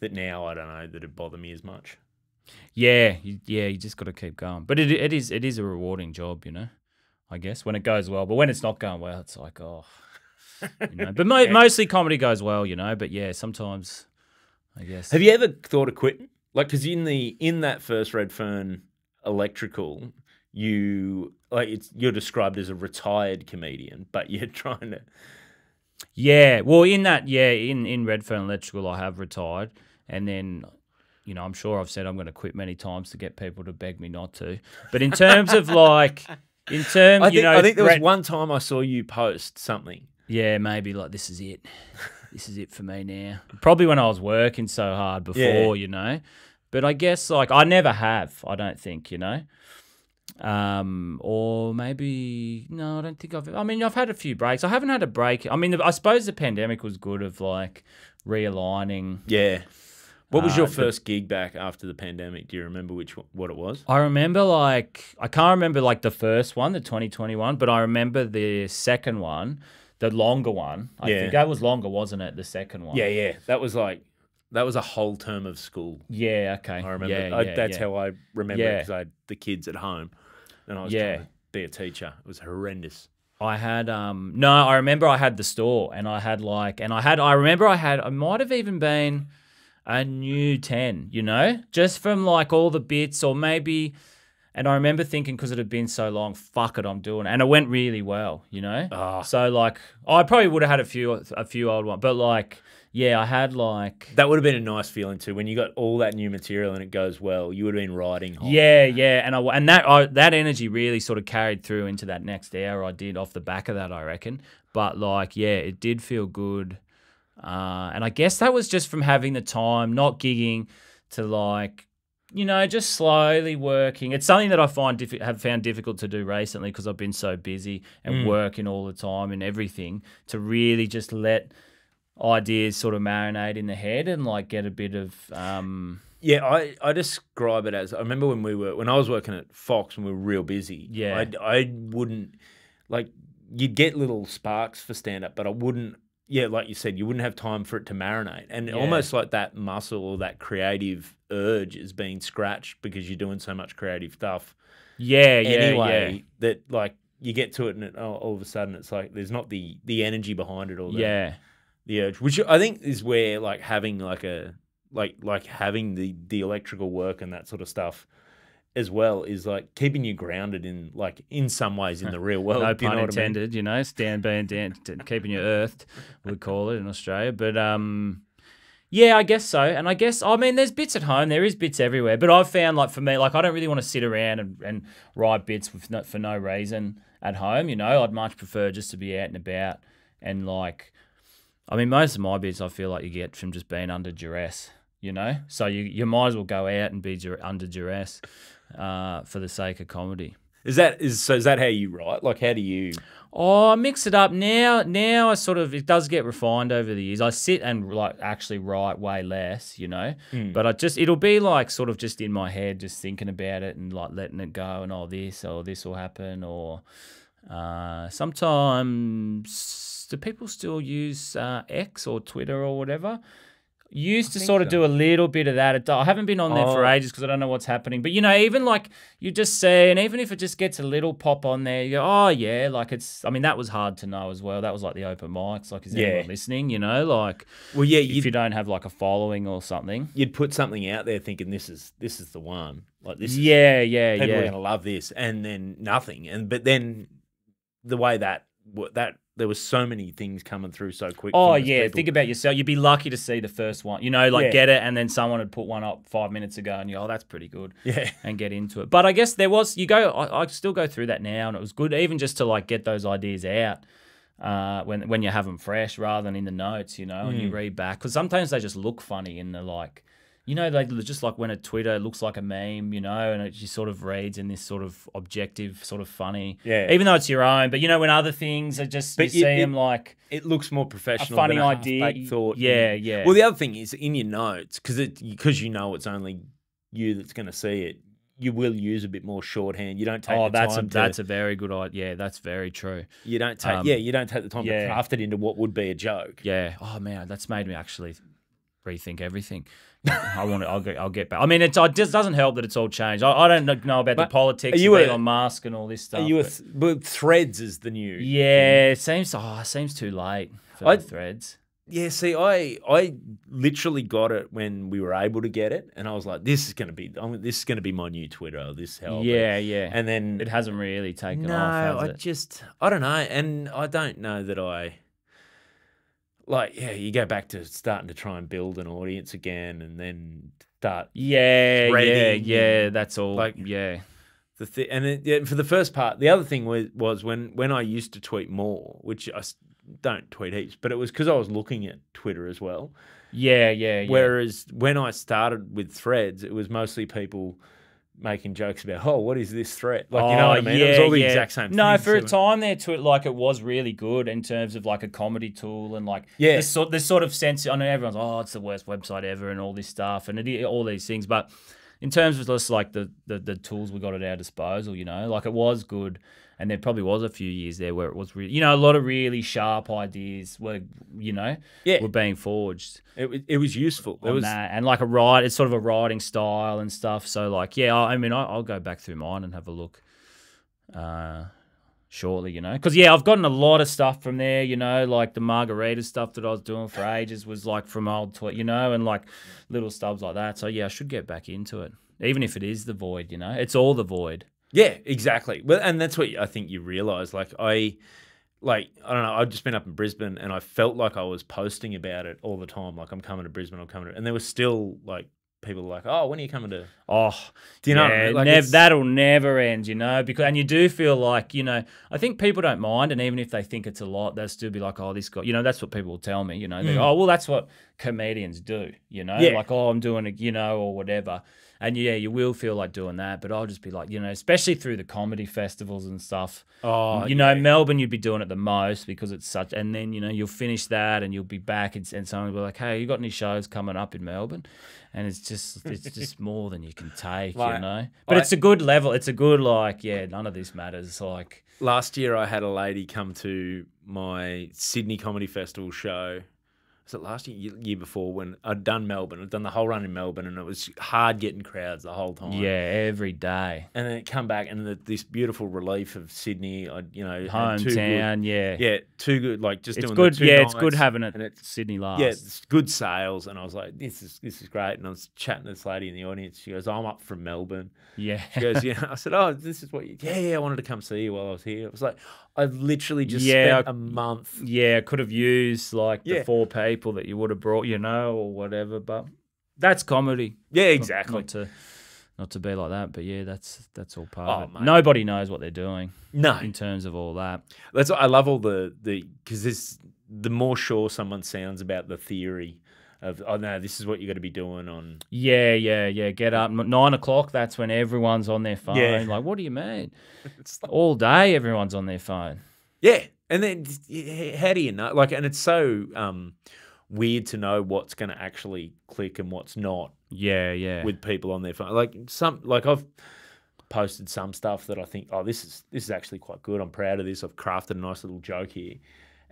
that now, I don't know, that it bother me as much. Yeah, you just got to keep going. But it is a rewarding job, you know, I guess, when it goes well. But when it's not going well, it's like, oh, you know. But mostly comedy goes well, you know. But yeah, sometimes, I guess. Have you ever thought of quitting? Like, because in that first Redfern Electrical, you're described as a retired comedian, but you're trying to. Yeah, well, in Redfern Electrical, I have retired, and then, I'm sure I've said I'm going to quit many times to get people to beg me not to. But in terms of like, I think there was one time I saw you post something. Yeah, maybe like this is it. This is it for me now. Probably when I was working so hard before, But I guess like I never have. I don't think, or maybe no, I don't think I've had a few breaks. I haven't had a break. I mean, I suppose the pandemic was good of like realigning. Yeah. What was your first gig back after the pandemic? Do you remember what it was? I remember I can't remember like the first one, the 2021, but I remember the second one, the longer one. I think that was longer, wasn't it? The second one. Yeah. That was a whole term of school. Yeah, okay. I remember. That's how I remember it, because I had the kids at home and I was trying to be a teacher. It was horrendous. I had I remember I had the store, and I might have even been a new 10, just from like all the bits, or maybe, and I remember thinking, because it had been so long, fuck it, I'm doing it. And it went really well, So like, I probably would have had a few old ones, but like, I had like... That would have been a nice feeling too, when you got all that new material and it goes well. You would have been riding home. Yeah, and that energy really sort of carried through into that next hour I did off the back of that, I reckon. But like, it did feel good. And I guess that was just from having the time, not gigging, to like, just slowly working. It's something that I have found difficult to do recently, because I've been so busy and working all the time and everything, to really just let ideas sort of marinate in the head and like get a bit of... I describe it as, I remember when I was working at Fox and we were real busy. Yeah. I wouldn't, like, you'd get little sparks for stand-up, but I wouldn't, like you said, you wouldn't have time for it to marinate. And almost like that muscle or that creative urge is being scratched because you're doing so much creative stuff. That like you get to it and all of a sudden it's like there's not the energy behind it, or the urge, which I think is where like having like having the electrical work and that sort of stuff as well is like keeping you grounded in some ways in the real world. No pun intended, keeping you earthed, we call it in Australia. But I guess so. And I guess, there's bits at home, there is bits everywhere. But I've found, like, for me, like, I don't really want to sit around and write bits for no reason at home. I'd much prefer just to be out and about. And like, most of my bits I feel like you get from just being under duress. So you might as well go out and be under duress for the sake of comedy. Is that how you write? Like, how do you... Oh, I mix it up now. Now I sort of, it does get refined over the years. I sit and like actually write way less, but it'll be like sort of just in my head, just thinking about it and like letting it go, and this will happen, or sometimes do people still use X or Twitter or whatever? Used to sort of do a little bit of that. I haven't been on there for ages because I don't know what's happening. But, even like you just see, and even if it just gets a little pop on there, you go, oh, yeah, like it's, that was hard to know as well. That was like the open mics. Like, is anyone listening, like, well, if you don't have like a following or something. You'd put something out there thinking this is the one. Like this. People are going to love this, and then nothing. But then the way that there was so many things coming through so quick. Oh, yeah. Think about yourself. You'd be lucky to see the first one, get it, and then someone had put one up 5 minutes ago and you're, that's pretty good. Yeah. And get into it. But I guess I still go through that now, and it was good even just to like get those ideas out when you have them fresh rather than in the notes, and you read back. Because sometimes they just look funny in the like... they just like when a Twitter looks like a meme, and it just sort of reads in this sort of objective, sort of funny. Yeah. Even though it's your own. But, when other things are just, you see them like... It looks more professional. A funny than idea. Thought. Yeah. Well, the other thing is in your notes, because it's only you that's going to see it, you will use a bit more shorthand. You don't take the time that's a very good idea. Yeah, that's very true. You don't take the time to craft it into what would be a joke. Yeah. Oh, man, that's made me actually rethink everything. I'll get back. It just doesn't help that it's all changed. I don't know about the politics of Elon Musk and all this stuff. But Threads is the new. Yeah, thing. It seems too late for Threads. Yeah, see, I literally got it when we were able to get it, and I was like, this is going to be my new Twitter. This help. Yeah. And then it hasn't really taken off. No, I don't know, and I don't know that like, yeah, you go back to starting to try and build an audience again, and then start. Yeah. That's all. Like, yeah. For the first part, the other thing was when I used to tweet more, which don't tweet heaps, but it was because I was looking at Twitter as well. Yeah. Whereas when I started with Threads, it was mostly people making jokes about, oh, what is this thread? Like, you know what I mean? It was all the exact same thing. No, for a time there, like, it was really good in terms of, like, a comedy tool and, like, this sort of sense. I know everyone's, oh, it's the worst website ever and all this stuff and all these things. But in terms of just, like, the tools we got at our disposal, you know, like, it was good. And there probably was a few years there where it was really, you know, a lot of really sharp ideas were, you know, were being forged. It was useful. It was that. And like it's sort of a writing style and stuff. So like, yeah, I mean, I'll go back through mine and have a look shortly, you know, because I've gotten a lot of stuff from there, you know, like the margarita stuff that I was doing for ages was like from old, you know, and like little stubs like that. So yeah, I should get back into it, even if it is the void, you know, it's all the void. Yeah, exactly. Well, and that's what I think you realise. Like I don't know. I've just been up in Brisbane, and I felt like I was posting about it all the time. Like, I'm coming to Brisbane. And there was still like people like, oh, when are you coming to? Oh, do you know? What I mean? Like, that'll never end, you know. And you do feel like, you know, I think people don't mind, and even if they think it's a lot, they'll still be like, oh, this guy, you know, that's what people will tell me, you know. They go, oh, well, that's what comedians do, you know. Like, oh, I'm doing it, you know, or whatever. And yeah, you will feel like doing that, but I'll just be like, you know, especially through the comedy festivals and stuff. Oh, you know, Melbourne, you'd be doing it the most because it's such, and then, you know, you'll finish that and you'll be back and someone will be like, hey, you got any shows coming up in Melbourne? And it's just more than you can take, you know. But it's a good level. It's a good, like, yeah, none of this matters. Like, last year I had a lady come to my Sydney Comedy Festival show. Was it last year before, when I'd done Melbourne? I'd done the whole run in Melbourne, and it was hard getting crowds the whole time. Yeah, every day. And then it come back, and this beautiful relief of Sydney, you know, hometown, too good. Like, just it's doing good. The 2 yeah, nights, it's good having it. And it's Sydney last. Yeah, it's good sales, and I was like, this is great. And I was chatting to this lady in the audience. She goes, I'm up from Melbourne. Yeah. She goes, yeah. I said, oh, this is what you. Yeah, I wanted to come see you while I was here. It was like, I've literally just spent a month. Yeah, I could have used like the 4 people that you would have brought, you know, or whatever. But that's comedy. Yeah, exactly. Not to be like that, but yeah, that's all part of it. Mate. Nobody knows what they're doing. No, in terms of all that. I love all the because the more sure someone sounds about the theory of, oh no, this is what you got to be doing on. Yeah. Get up 9 o'clock. That's when everyone's on their phone. Yeah. Like, what do you mean? All day, everyone's on their phone. Yeah, and then how do you know? Like, and it's so weird to know what's going to actually click and what's not. Yeah. With people on their phone, like I've posted some stuff that I think, oh, this is actually quite good. I'm proud of this. I've crafted a nice little joke here.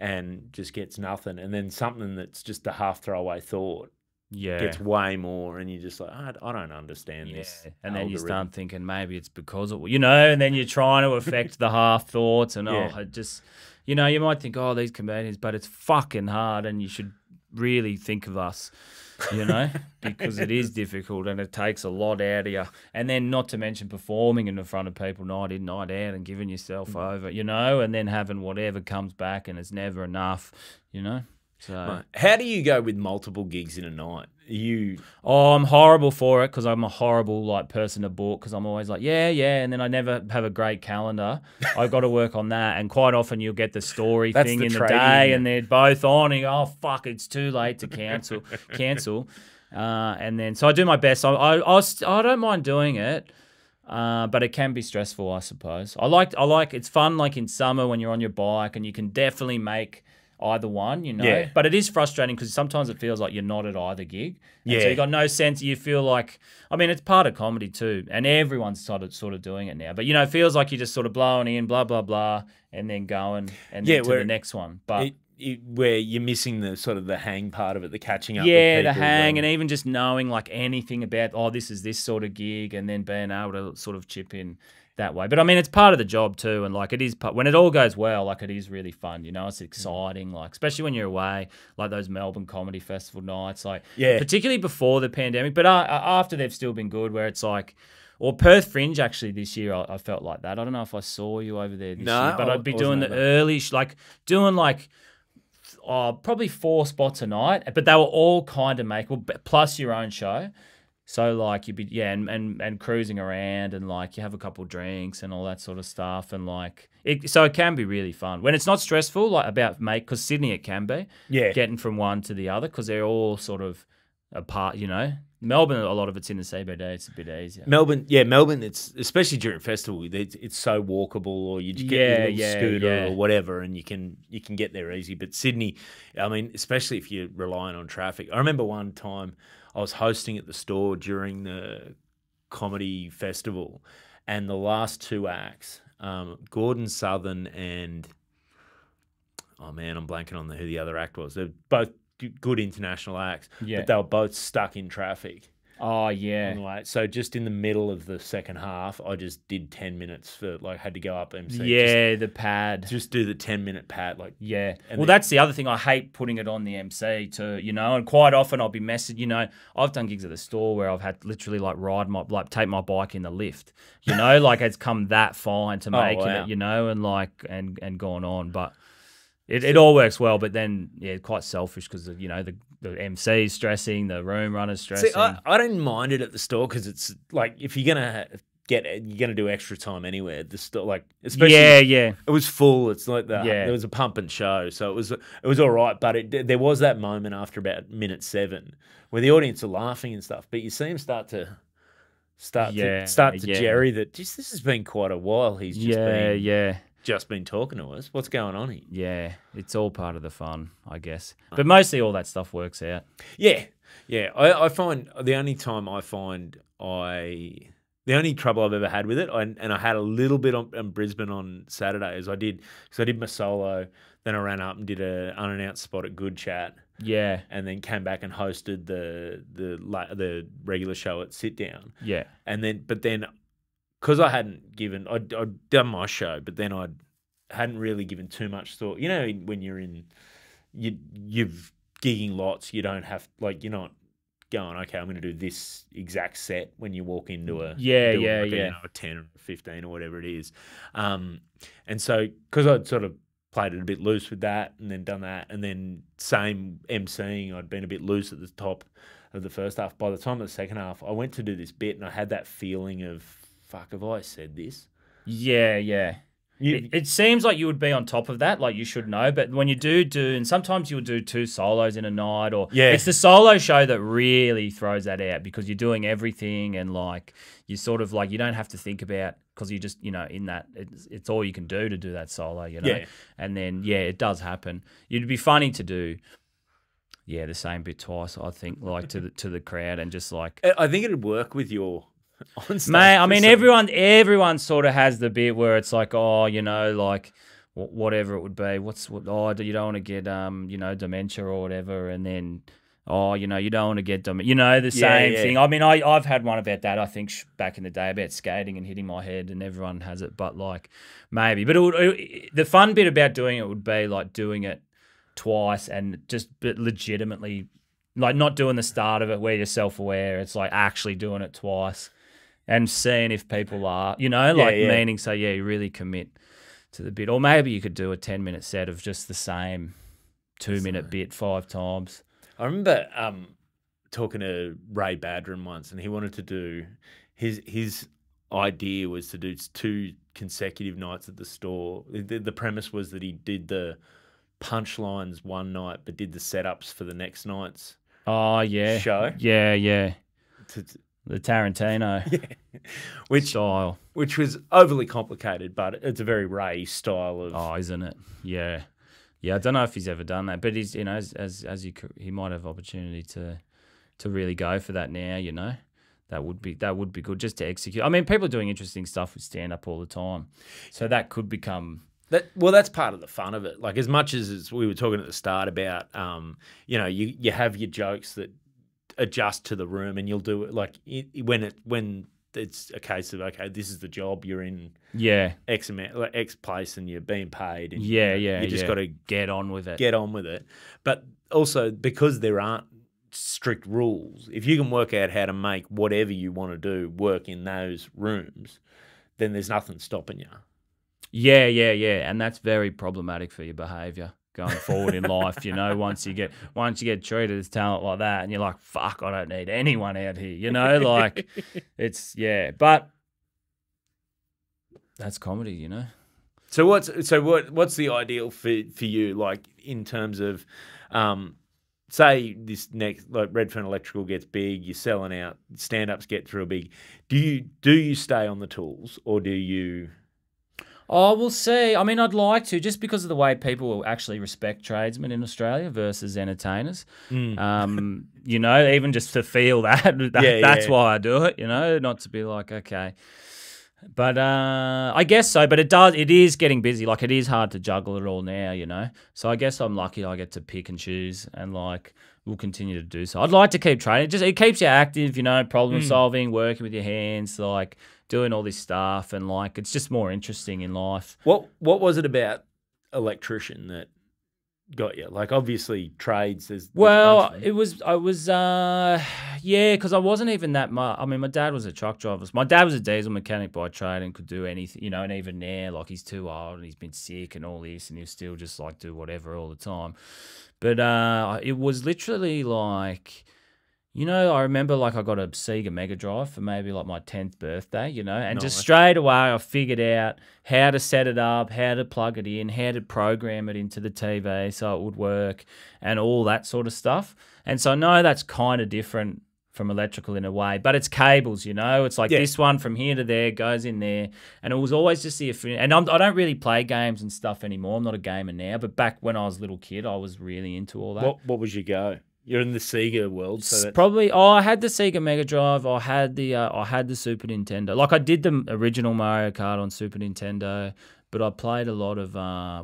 And just gets nothing, and then something that's just a half throwaway thought gets way more, and you're just like, I don't understand this. And then you start thinking maybe it's because of, you know, and then you're trying to affect the half thoughts, and it just, you know, you might think, oh, these comedians, but it's fucking hard, and you should really think of us, you know, because it is difficult and it takes a lot out of you. And then not to mention performing in front of people night in, night out and giving yourself over, you know, and then having whatever comes back and it's never enough, you know. So, right. How do you go with multiple gigs in a night? I'm horrible for it because I'm a horrible person to book because I'm always like, yeah, and then I never have a great calendar. I've got to work on that, and quite often you'll get the story thing in the day, and they're both on, and you go, oh fuck, it's too late to cancel, and then so I do my best. I don't mind doing it. But it can be stressful, I suppose. I like it's fun, like in summer when you're on your bike and you can definitely make either one, you know. Yeah. But it is frustrating because sometimes it feels like you're not at either gig. And so you got no sense. You feel like, I mean, it's part of comedy too, and everyone's sort of doing it now. But you know, it feels like you're just sort of blowing in, blah blah blah, and then going and then to the next one. But where you're missing the sort of the hang part of it, the catching up. Yeah, with the hang, and even just knowing like anything about, oh, this is this sort of gig, and then being able to sort of chip in that way. But I mean, it's part of the job too, and like it is when it all goes well, like it is really fun, you know. It's exciting, like especially when you're away, like those Melbourne Comedy Festival nights, like particularly before the pandemic, but after they've still been good, where it's like, or Perth Fringe actually this year, I felt like that. I don't know if I saw you over there this year, but I'd be doing the early, like doing like probably 4 spots a night, but they were all kind of makeable, plus your own show. So like you'd be and cruising around and like you have a couple drinks and all that sort of stuff and like so it can be really fun when it's not stressful like about because Sydney it can be getting from one to the other because they're all sort of apart, you know. Melbourne, a lot of it's in the CBD. It's a bit easier. Melbourne. It's especially during festival. It's so walkable, or you just get your little scooter or whatever, and you can get there easy. But Sydney, I mean, especially if you're relying on traffic. I remember one time I was hosting at the store during the comedy festival, and the last 2 acts, Gordon Southern and oh man, I'm blanking on who the other act was. They're both good international acts, but they were both stuck in traffic. Oh, yeah. Anyway, so just in the middle of the second half, I just did 10 minutes for, like, had to go up MC. Yeah, the pad. Just do the 10-minute pad, like. Yeah. Well, that's the other thing. I hate putting it on the MC too, you know, and quite often I'll be messaged, you know, I've done gigs at the store where I've had literally like take my bike in the lift, you know, like it's come that fine to making it, you know, and like, and gone on, but. It all works well, but then quite selfish because you know the MC's stressing, the room runner's stressing. See, I don't mind it at the store because it's like if you're gonna get it, you're gonna do extra time anywhere. The store, like especially it was full. It's like there was a pump and show, so it was all right. But there was that moment after about minute 7 where the audience are laughing and stuff, but you see him start to Jerry that this has been quite a while. He's just been talking to us. What's going on here? Yeah, it's all part of the fun, I guess. But mostly all that stuff works out. Yeah. I find the only trouble I've ever had with it, and I had a little bit on Brisbane on Saturday, is I did my solo, then I ran up and did an unannounced spot at Good Chat. Yeah, and then came back and hosted the regular show at Sit Down. Yeah, but then. Because I hadn't I'd done my show, but then I hadn't really given too much thought. You know, when you're you're gigging lots, you don't have, like, you're not going, okay, I'm going to do this exact set when you walk into a 10 or 15 or whatever it is. And so, because I'd sort of played it a bit loose with that and then done that, and then same MCing, I'd been a bit loose at the top of the first half. By the time of the second half, I went to do this bit and I had that feeling of, fuck, have I said this? Yeah. It seems like you would be on top of that, like you should know. But when you do, and sometimes you'll do 2 solos in a night, or it's the solo show that really throws that out because you're doing everything and like you sort of like you don't have to think about because you just, you know, in that it's all you can do to do that solo, you know. Yeah. And then it does happen. It'd be funny to do. Yeah, the same bit twice. I think, like to the crowd and just like. I think it'd work with your. Mate, I mean, everyone sort of has the bit where it's like, oh, you know, like whatever it would be. You don't want to get you know, dementia or whatever, and then you know, you don't want to get you know, the same thing. I mean, I've had one about that. I think back in the day about skating and hitting my head, and everyone has it, but like maybe. But the fun bit about doing it would be like doing it twice and just legitimately, like not doing the start of it where you're self-aware. It's like actually doing it twice. And seeing if people are, you know, like meaning, so you really commit to the bit. Or maybe you could do a 10-minute set of just the same 2-minute bit 5 times. I remember talking to Ray Badron once, and he wanted to do, his idea was to do 2 consecutive nights at the store. The premise was that he did the punchlines one night, but did the setups for the next night's show. Yeah. The Tarantino style. Which was overly complicated, but it's a very Ray style of... Oh, isn't it? Yeah. Yeah, I don't know if he's ever done that, but he's, you know, he might have opportunity to really go for that now, you know. That would be good just to execute. I mean, people are doing interesting stuff with stand-up all the time. So that could become... that's part of the fun of it. Like, as much as we were talking at the start about, you know, you have your jokes that adjust to the room, and you'll do it like when it's a case of, okay, this is the job, you're in X amount, like X place, and you're being paid, and you just got to get on with it. But also, because there aren't strict rules, if you can work out how to make whatever you want to do work in those rooms, then there's nothing stopping you. Yeah, and that's very problematic for your behaviour going forward in life. You know, once you get treated as talent like that, and you're like, fuck, I don't need anyone out here. You know, like but that's comedy. You know. So what's the ideal for you, like in terms of, say this next, like Redfern Electrical gets big, you're selling out, stand-ups get real big. Do you stay on the tools, or do you? Oh, we'll see. I mean, I'd like to, just because of the way people will actually respect tradesmen in Australia versus entertainers. You know, even just to feel that's why I do it, you know, not to be like, okay. But I guess so. But it is getting busy. Like, it is hard to juggle it all now, you know. So I guess I'm lucky I get to pick and choose, and like we'll continue to do so. I'd like to keep training. It keeps you active, you know, problem solving, working with your hands, like doing all this stuff, and like it's just more interesting in life. What was it about electrician that got you? Like, obviously trades. Because I wasn't even that much. I mean, my dad was a truck driver. My dad was a diesel mechanic by trade and could do anything, you know. And even now, like, he's too old and he's been sick and all this, and he'll still just like do whatever all the time. But it was literally like, you know, I remember like I got a Sega Mega Drive for maybe like my 10th birthday, you know, and just straight away I figured out how to set it up, how to plug it in, how to program it into the TV so it would work, and all that sort of stuff. And so I know that's kind of different from electrical in a way, but it's cables, you know. It's like this one from here to there goes in there, and it was always just the and I don't really play games and stuff anymore. I'm not a gamer now, but back when I was a little kid, I was really into all that. What was your go? You're in the Sega world, so that's... probably. Oh, I had the Sega Mega Drive. I had the Super Nintendo. Like, I did the original Mario Kart on Super Nintendo, but I played a lot of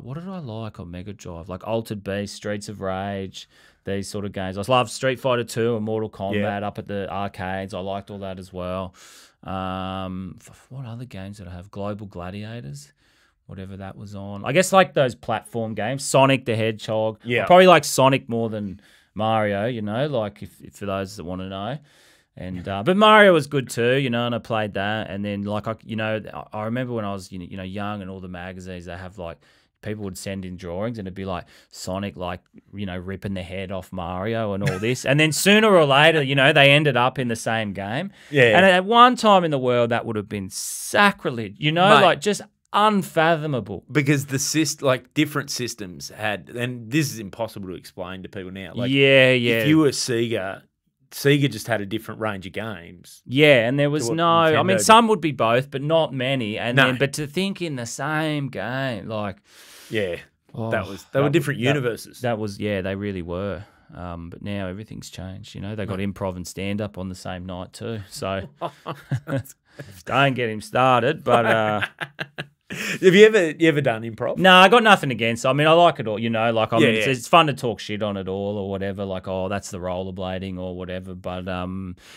what did I like on Mega Drive? Like Altered Beast, Streets of Rage, these sort of games. I loved Street Fighter 2 and Mortal Kombat up at the arcades. I liked all that as well. What other games did I have? Global Gladiators, whatever that was on. I guess like those platform games. Sonic the Hedgehog. Yeah, I probably like Sonic more than Mario, you know, like if for those that want to know. And but Mario was good too, you know, and I played that. And then like I remember when I was you know young, and all the magazines, they have like, people would send in drawings and it'd be like Sonic, like, you know, ripping the head off Mario and all this. And then sooner or later, you know, they ended up in the same game. Yeah. And at one time in the world, that would have been sacrilege, you know, mate, like just unfathomable. Because different systems had, and this is impossible to explain to people now. Like, if you were Sega just had a different range of games. Yeah, and there was I mean, some would be both, but not many. And then, but to think in the same game, like, they were different universes. That was, they really were. But now everything's changed. You know, they got improv and stand up on the same night too. So don't get him started. But have you ever done improv? No, I got nothing against. I mean, I like it all. You know, like it's fun to talk shit on it all or whatever. Like, oh, that's the rollerblading or whatever. But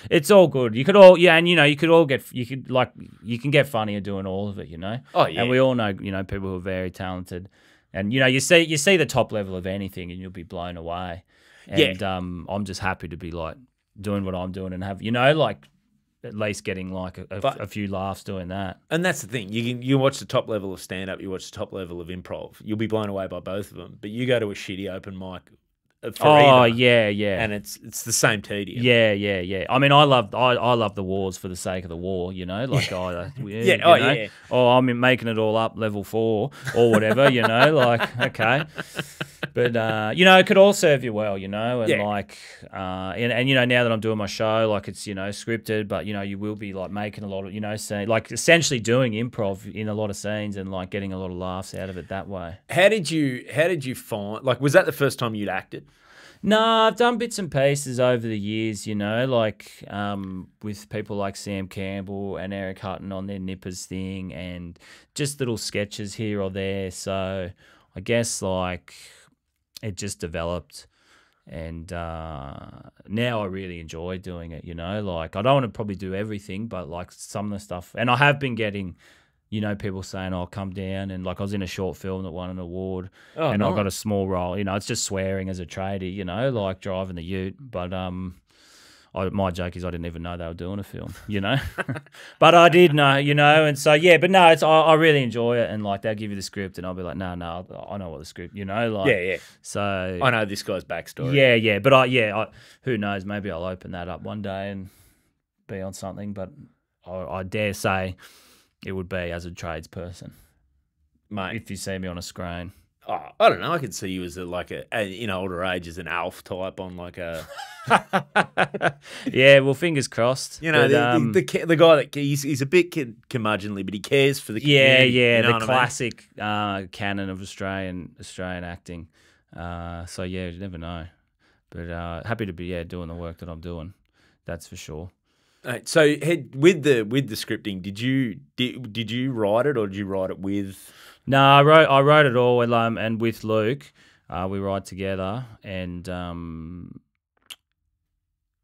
it's all good. You could all and you know, you can get funnier doing all of it. You know. Oh yeah. And we all know, you know, people who are very talented, and you know, you see the top level of anything, and you'll be blown away. And I'm just happy to be like doing what I'm doing and have, you know, like, at least getting like a few laughs doing that. And that's the thing. You watch the top level of stand-up, you watch the top level of improv. You'll be blown away by both of them. But you go to a shitty open mic for either, and it's the same tedium. Yeah. I mean, I love the wars for the sake of the war, you know? Like, I'm making it all up level 4 or whatever, you know? Like, okay. But, you know, it could all serve you well, you know? And like, and, you know, now that I'm doing my show, like, it's, you know, scripted, but, you know, you will be like making a lot of, you know, like essentially doing improv in a lot of scenes and like getting a lot of laughs out of it that way. How did you find, like, was that the first time you'd acted? No, I've done bits and pieces over the years, you know, like with people like Sam Campbell and Eric Hutton on their Nippers thing, and just little sketches here or there. So I guess like it just developed, and now I really enjoy doing it, you know. Like, I don't want to probably do everything, but like some of the stuff, and I have been getting, you know, people saying, "Oh, come down," and like I was in a short film that won an award, and I got a small role. You know, it's just swearing as a tradie, you know, like driving the ute. But my joke is I didn't even know they were doing a film, you know, but I did know, you know, and so yeah, but no, I really enjoy it, and like they'll give you the script, and I'll be like, no, I know what the script, you know, like Yeah. So I know this guy's backstory. Yeah, but who knows? Maybe I'll open that up one day and be on something, but I dare say it would be as a tradesperson, mate. if you see me on a screen. Oh, I don't know. I could see you as in older age as an Alf type on like a. Yeah, well, fingers crossed. You know, but, the guy that he's a bit curmudgeonly, but he cares for the yeah, community. You know the classic canon of Australian acting. So yeah, you never know. But happy to be doing the work that I'm doing. That's for sure. So with the scripting, did you write it or did you write it with? No, I wrote it all and with Luke. We write together, and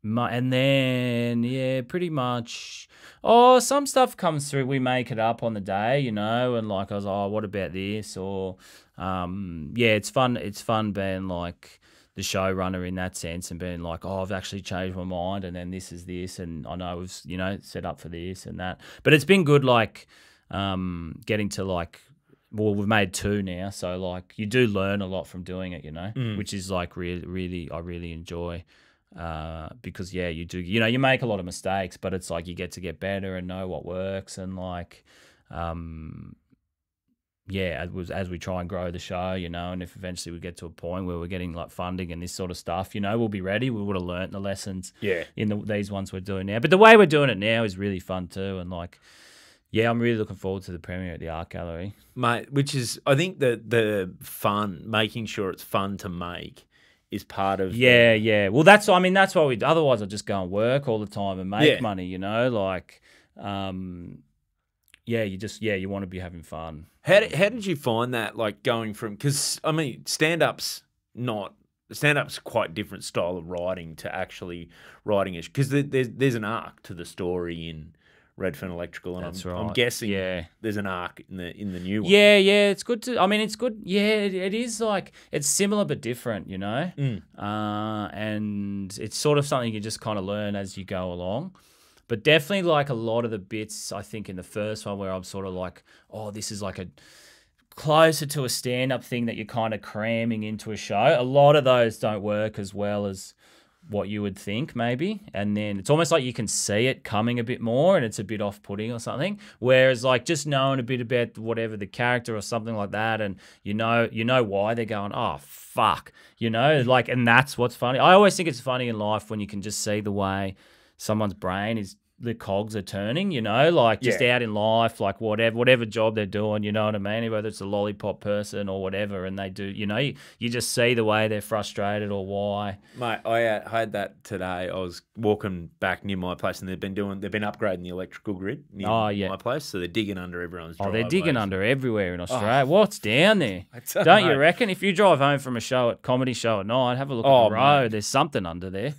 then pretty much. Oh, some stuff comes through. We make it up on the day, you know, and like I was, what about this? Or it's fun. It's fun being like the showrunner in that sense, and being like, I've actually changed my mind, and then this is this, and I know we've set up for this and that. But it's been good, like getting to like. Well, we've made 2 now, so like you do learn a lot from doing it, you know, which is like really I really enjoy because you do, you make a lot of mistakes, but it's like you get to get better and know what works, and like as we try and grow the show, you know, and if eventually we get to a point where we're getting like funding and this sort of stuff, you know, we'll be ready. We would have learnt the lessons in these ones we're doing now, but the way we're doing it now is really fun too, and like. Yeah, I'm really looking forward to the premiere at the Art Gallery. Mate, which is, I think the fun, making sure it's fun to make is part of... Yeah. Well, that's why we... Otherwise, I'd just go and work all the time and make money, you know? Like, you want to be having fun. How did you find that, like, going from... Because, I mean, stand-up's quite different style of writing to actually writing it. Because there's an arc to the story in... Redfern Electrical, and I'm guessing there's an arc in the new one. Yeah, it's good to. I mean, it's good. Yeah, it is like it's similar but different, you know. And it's sort of something you just kind of learn as you go along. But definitely, like a lot of the bits, I think in the first one where I'm sort of like, oh, this is like a closer to a stand-up thing that you're kind of cramming into a show. A lot of those don't work as well as what you would think maybe, and then it's almost like you can see it coming a bit more and it's a bit off-putting or something, whereas like just knowing a bit about whatever the character or something like that, and you know why they're going, oh fuck, you know, like, and that's what's funny. I always think it's funny in life when you can just see the way someone's brain is, the cogs are turning, you know, like just out in life, like whatever job they're doing, you know what I mean, whether it's a lollipop person or whatever, and they do, you know, you just see the way they're frustrated or why. Mate, I had that today. I was walking back near my place, and they've been upgrading the electrical grid near my place, so they're digging under everyone's driveways. They're digging under everywhere in Australia. What's down there? Don't you reckon? If you drive home from a comedy show at night, have a look at the road. Mate. There's something under there.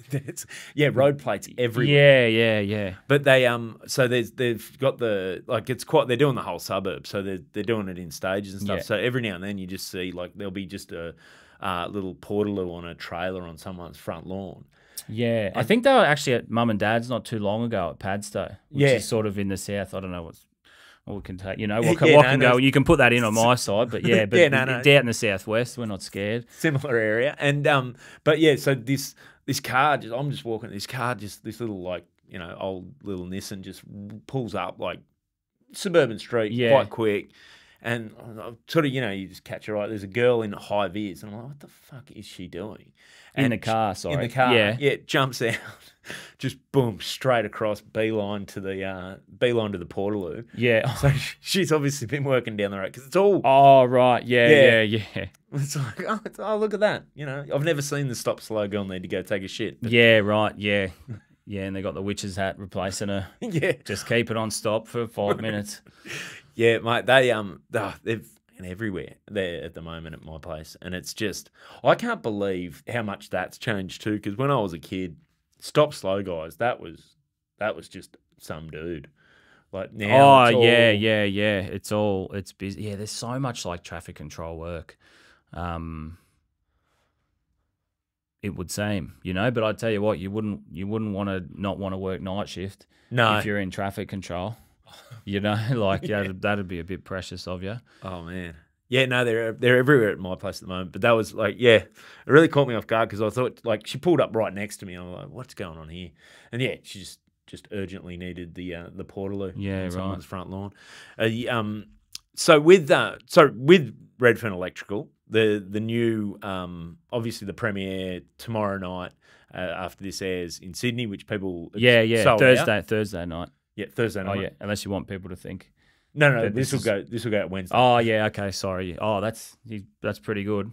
Road plates everywhere. Yeah. But they so they've got they're doing the whole suburb, so they're doing it in stages and stuff. So every now and then you just see like there'll be just a little portaloo on a trailer on someone's front lawn. Yeah, I think they were actually at Mum and Dad's not too long ago at Padstow, which is sort of in the south. I don't know what we can take. You know what can go. You can put that in on my side, but out in the southwest, we're not scared. Similar area, and but yeah, so this car, I'm just walking. This car, this little like, you know, old little Nissan just pulls up like suburban street quite quick. And sort of, you know, you just catch her eye. There's a girl in high vis, and I'm like, what the fuck is she doing? In the car, In the car, jumps out, just boom, straight across, beeline to the Portaloo. Yeah. So she's obviously been working down the road because it's all. Oh right, yeah. It's like, oh, look at that. You know, I've never seen the stop slow girl need to go take a shit. But... Yeah, right, yeah. Yeah, and they got the witch's hat replacing her. Just keep it on stop for 5 minutes. Yeah, mate, they've everywhere there at the moment at my place, and it's just, I can't believe how much that's changed too. Because when I was a kid, stop slow guys, that was just some dude. Like now, it's busy. Yeah, there's so much like traffic control work. it would seem, you know. But I tell you what, you wouldn't want to not want to work night shift No. if you're in traffic control. You know, like Yeah. that'd be a bit precious of you. Oh man. Yeah, no, they're everywhere at my place at the moment. But that was like, yeah, it really caught me off guard because I thought like she pulled up right next to me. I'm like, what's going on here? And yeah, she just urgently needed the Portaloo Yeah, on someone's right. front lawn. So with Redfern Electrical, the new obviously the premiere tomorrow night after this airs in Sydney, which people Yeah, sold out. Thursday night. Yeah, Thursday night. Oh yeah, unless you want people to think. No, that this will go out Wednesday. Oh yeah, okay, sorry. Oh, that's pretty good.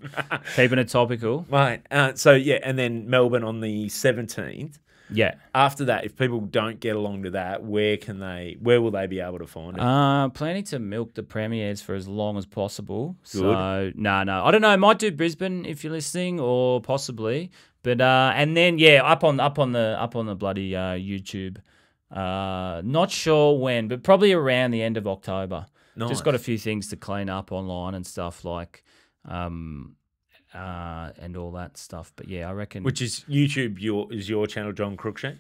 Keeping it topical. Right. So yeah, and then Melbourne on the 17th. Yeah. After that, if people don't get along to that, where will they be able to find it? Planning to milk the premieres for as long as possible. Good. So no, I don't know. Might do Brisbane if you're listening, or possibly. But and then yeah, up on the bloody YouTube. Not sure when, but probably around the end of October. Nice. Just got a few things to clean up online and stuff like, and all that stuff. But yeah, I reckon. Which is YouTube? Your channel, John Cruickshank?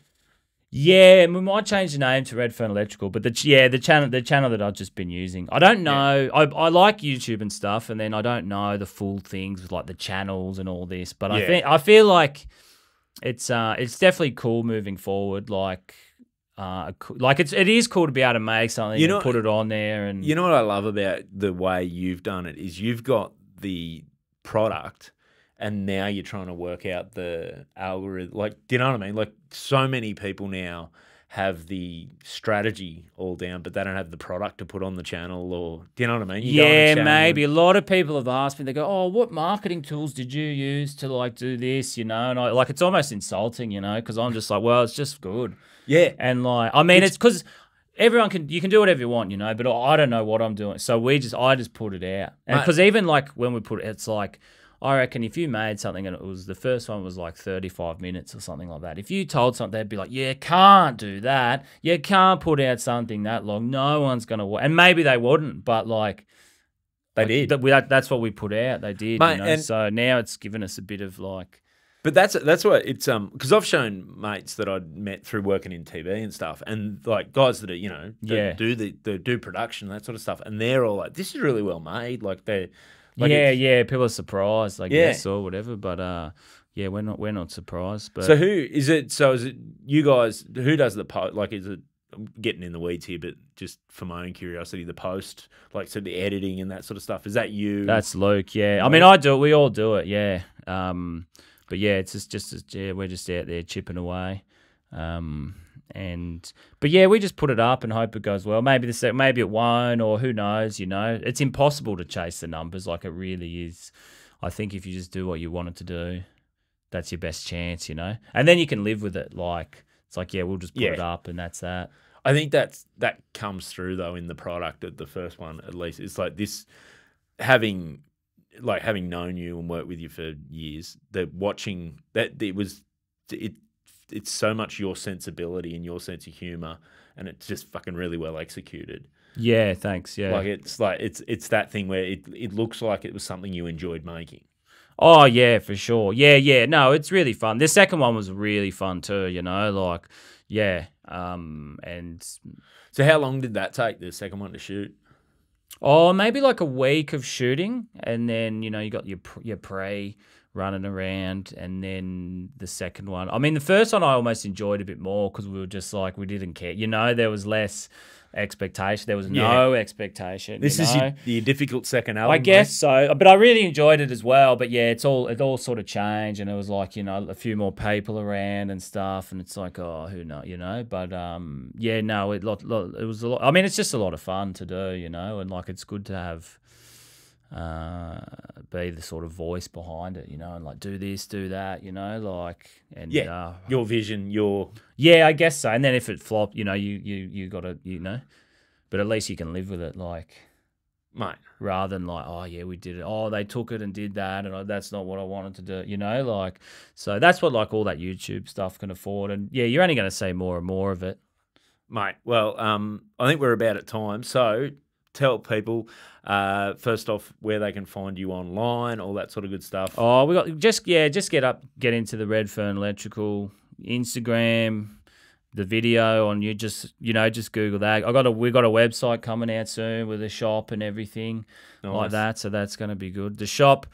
Yeah, we might change the name to Redfern Electrical, but the channel that I've just been using. I don't know. Yeah. I like YouTube and stuff, and then I don't know the full things with like the channels and all this. But I feel like it's definitely cool moving forward. Like it is cool to be able to make something and put it on there. And you know what I love about the way you've done it is you've got the product. And now you're trying to work out the algorithm. Like, do you know what I mean? Like, so many people now have the strategy all down, but they don't have the product to put on the channel. Or do you know what I mean? Yeah, maybe. A lot of people have asked me. They go, "Oh, what marketing tools did you use to like do this?" You know, and it's almost insulting, you know, because I'm just like, well, it's just good. Yeah, and like, I mean, it's because you can do whatever you want, you know, but I don't know what I'm doing. So I just put it out, and because even like when we put it, it's like. I reckon if you made something and the first one was like 35 minutes or something like that, if you told something, they'd be like, yeah, can't do that. You can't put out something that long. No one's going to watch. And maybe they wouldn't, but like... They did. That's what we put out. They did, Mate, you know. So now it's given us a bit of like... But that's what it's... Because I've shown mates that I'd met through working in TV and stuff, and like guys that are, you know, that do production, that sort of stuff, and they're all like, this is really well made. Like they're... Like people are surprised, I guess, or whatever. But yeah, we're not surprised. But so is it you guys? Who does the post? Like, is it? I'm getting in the weeds here, but just for my own curiosity, the post, like, so the editing and that sort of stuff. Is that you? That's Luke. Yeah, I mean, I do it. We all do it. Yeah. But yeah, it's just we're just out there chipping away. But yeah, we just put it up and hope it goes well. Maybe it won't, or who knows, you know. It's impossible to chase the numbers, like it really is. I think if you just do what you want it to do, that's your best chance, you know. And then you can live with it. Like it's like, yeah, we'll just put it up and that's that. I think that comes through though in the product at the first one at least. It's like this having known you and worked with you for years, that watching that it's so much your sensibility and your sense of humor, and it's just fucking really well executed. Yeah, thanks. Yeah, it's that thing where it looks like it was something you enjoyed making. Oh yeah, for sure. Yeah. No, it's really fun. The second one was really fun too. You know, like yeah. And so, how long did that take, the second one, to shoot? Oh, maybe like a week of shooting, and then you know you got your pre running around, and then the second one. I mean, the first one I almost enjoyed a bit more because we were just like, we didn't care. You know, there was less expectation. There was no expectation. This is your difficult second album, I guess so. But I really enjoyed it as well. But yeah, it all sort of changed, and it was like, you know, a few more people around and stuff, and it's like, oh, who knows, you know. But yeah, no, it was a lot. I mean, it's just a lot of fun to do, you know, and like it's good to have. Be the sort of voice behind it, you know, and like do this, do that, you know, like, and your vision, I guess so. And then if it flopped, you know, you got to, you know, but at least you can live with it, like, mate, rather than like, oh yeah, we did it, oh they took it and did that, and that's not what I wanted to do, you know, like, so that's what like all that YouTube stuff can afford, and yeah, you're only going to see more and more of it, mate. Well, I think we're about at time, so tell people first off where they can find you online, all that sort of good stuff. Oh, we got just get into the Redfern Electrical Instagram, the video on you. Just Google that. We got a website coming out soon with a shop and everything like that. So that's going to be good. The shop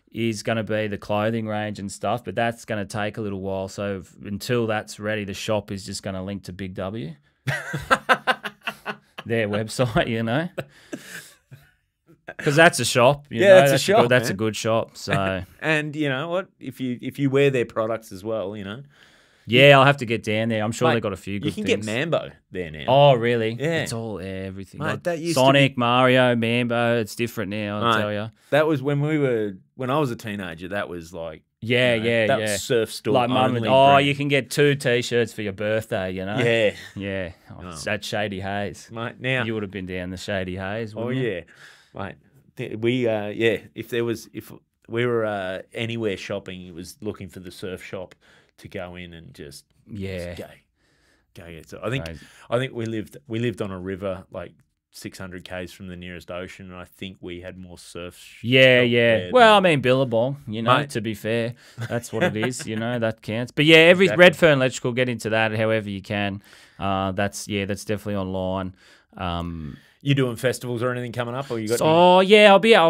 is going to be the clothing range and stuff, but that's going to take a little while. So until that's ready, the shop is just going to link to Big W, their website, because that's a shop. That's a shop. That's a good shop. So and you know what? If you wear their products as well, yeah, I'll have to get down there. I'm sure they've got a few good things. You can things. get Mambo there now. Oh, really? Yeah. It's all everything. Mate, like that used Sonic, to be... Mario, Mambo. It's different now, I'll tell you. That was when I was a teenager, that was like... That was surf store like only. you can get 2 T-shirts for your birthday, Yeah. Yeah. That Shady Haze. Mate, now... You would have been down the Shady Haze, wouldn't you? Mate, if we were anywhere shopping, it was looking for the surf shop to go in and just go. So I think we lived on a river like 600 k's from the nearest ocean, and I think we had more surf. Well, I mean Billabong, Mate. To be fair, that's what it is. That counts. But yeah, Redfern Electrical, get into that however you can. That's definitely online. You doing festivals or anything coming up, or you got? I'll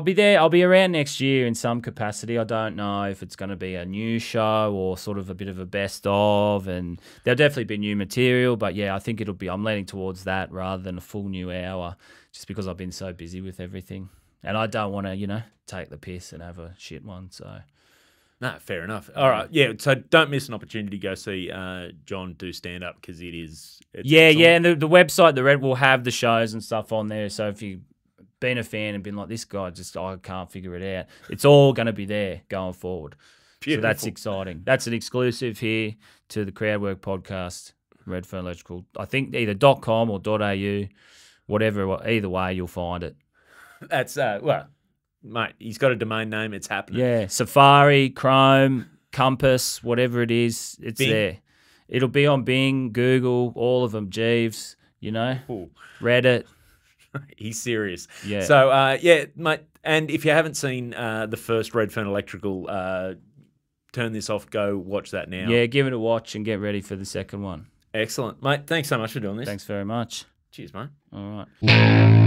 be there. I'll be around next year in some capacity. I don't know if it's going to be a new show or sort of a bit of a best of, and there'll definitely be new material. But yeah, I think it'll be. I'm leaning towards that rather than a full new hour, just because I've been so busy with everything, and I don't want to, take the piss and have a shit one. So. No, fair enough. All right, yeah. So don't miss an opportunity to go see John do stand up, because it's and the website, the Red, will have the shows and stuff on there. So if you've been a fan and been like, this guy I can't figure it out, it's all going to be there going forward. Beautiful. So that's exciting. That's an exclusive here to the Crowdwork podcast, Redfern Electrical. I think either .com or .au, whatever. Either way, you'll find it. That's mate, he's got a domain name. It's happening. Yeah, Safari, Chrome, Compass, whatever it is, it's Bing. There. It'll be on Bing, Google, all of them, Jeeves, Ooh. Reddit. He's serious. Yeah. So, mate, and if you haven't seen the first Redfern Electrical, turn this off, go watch that now. Yeah, give it a watch and get ready for the second one. Excellent. Mate, thanks so much for doing this. Thanks very much. Cheers, mate. All right.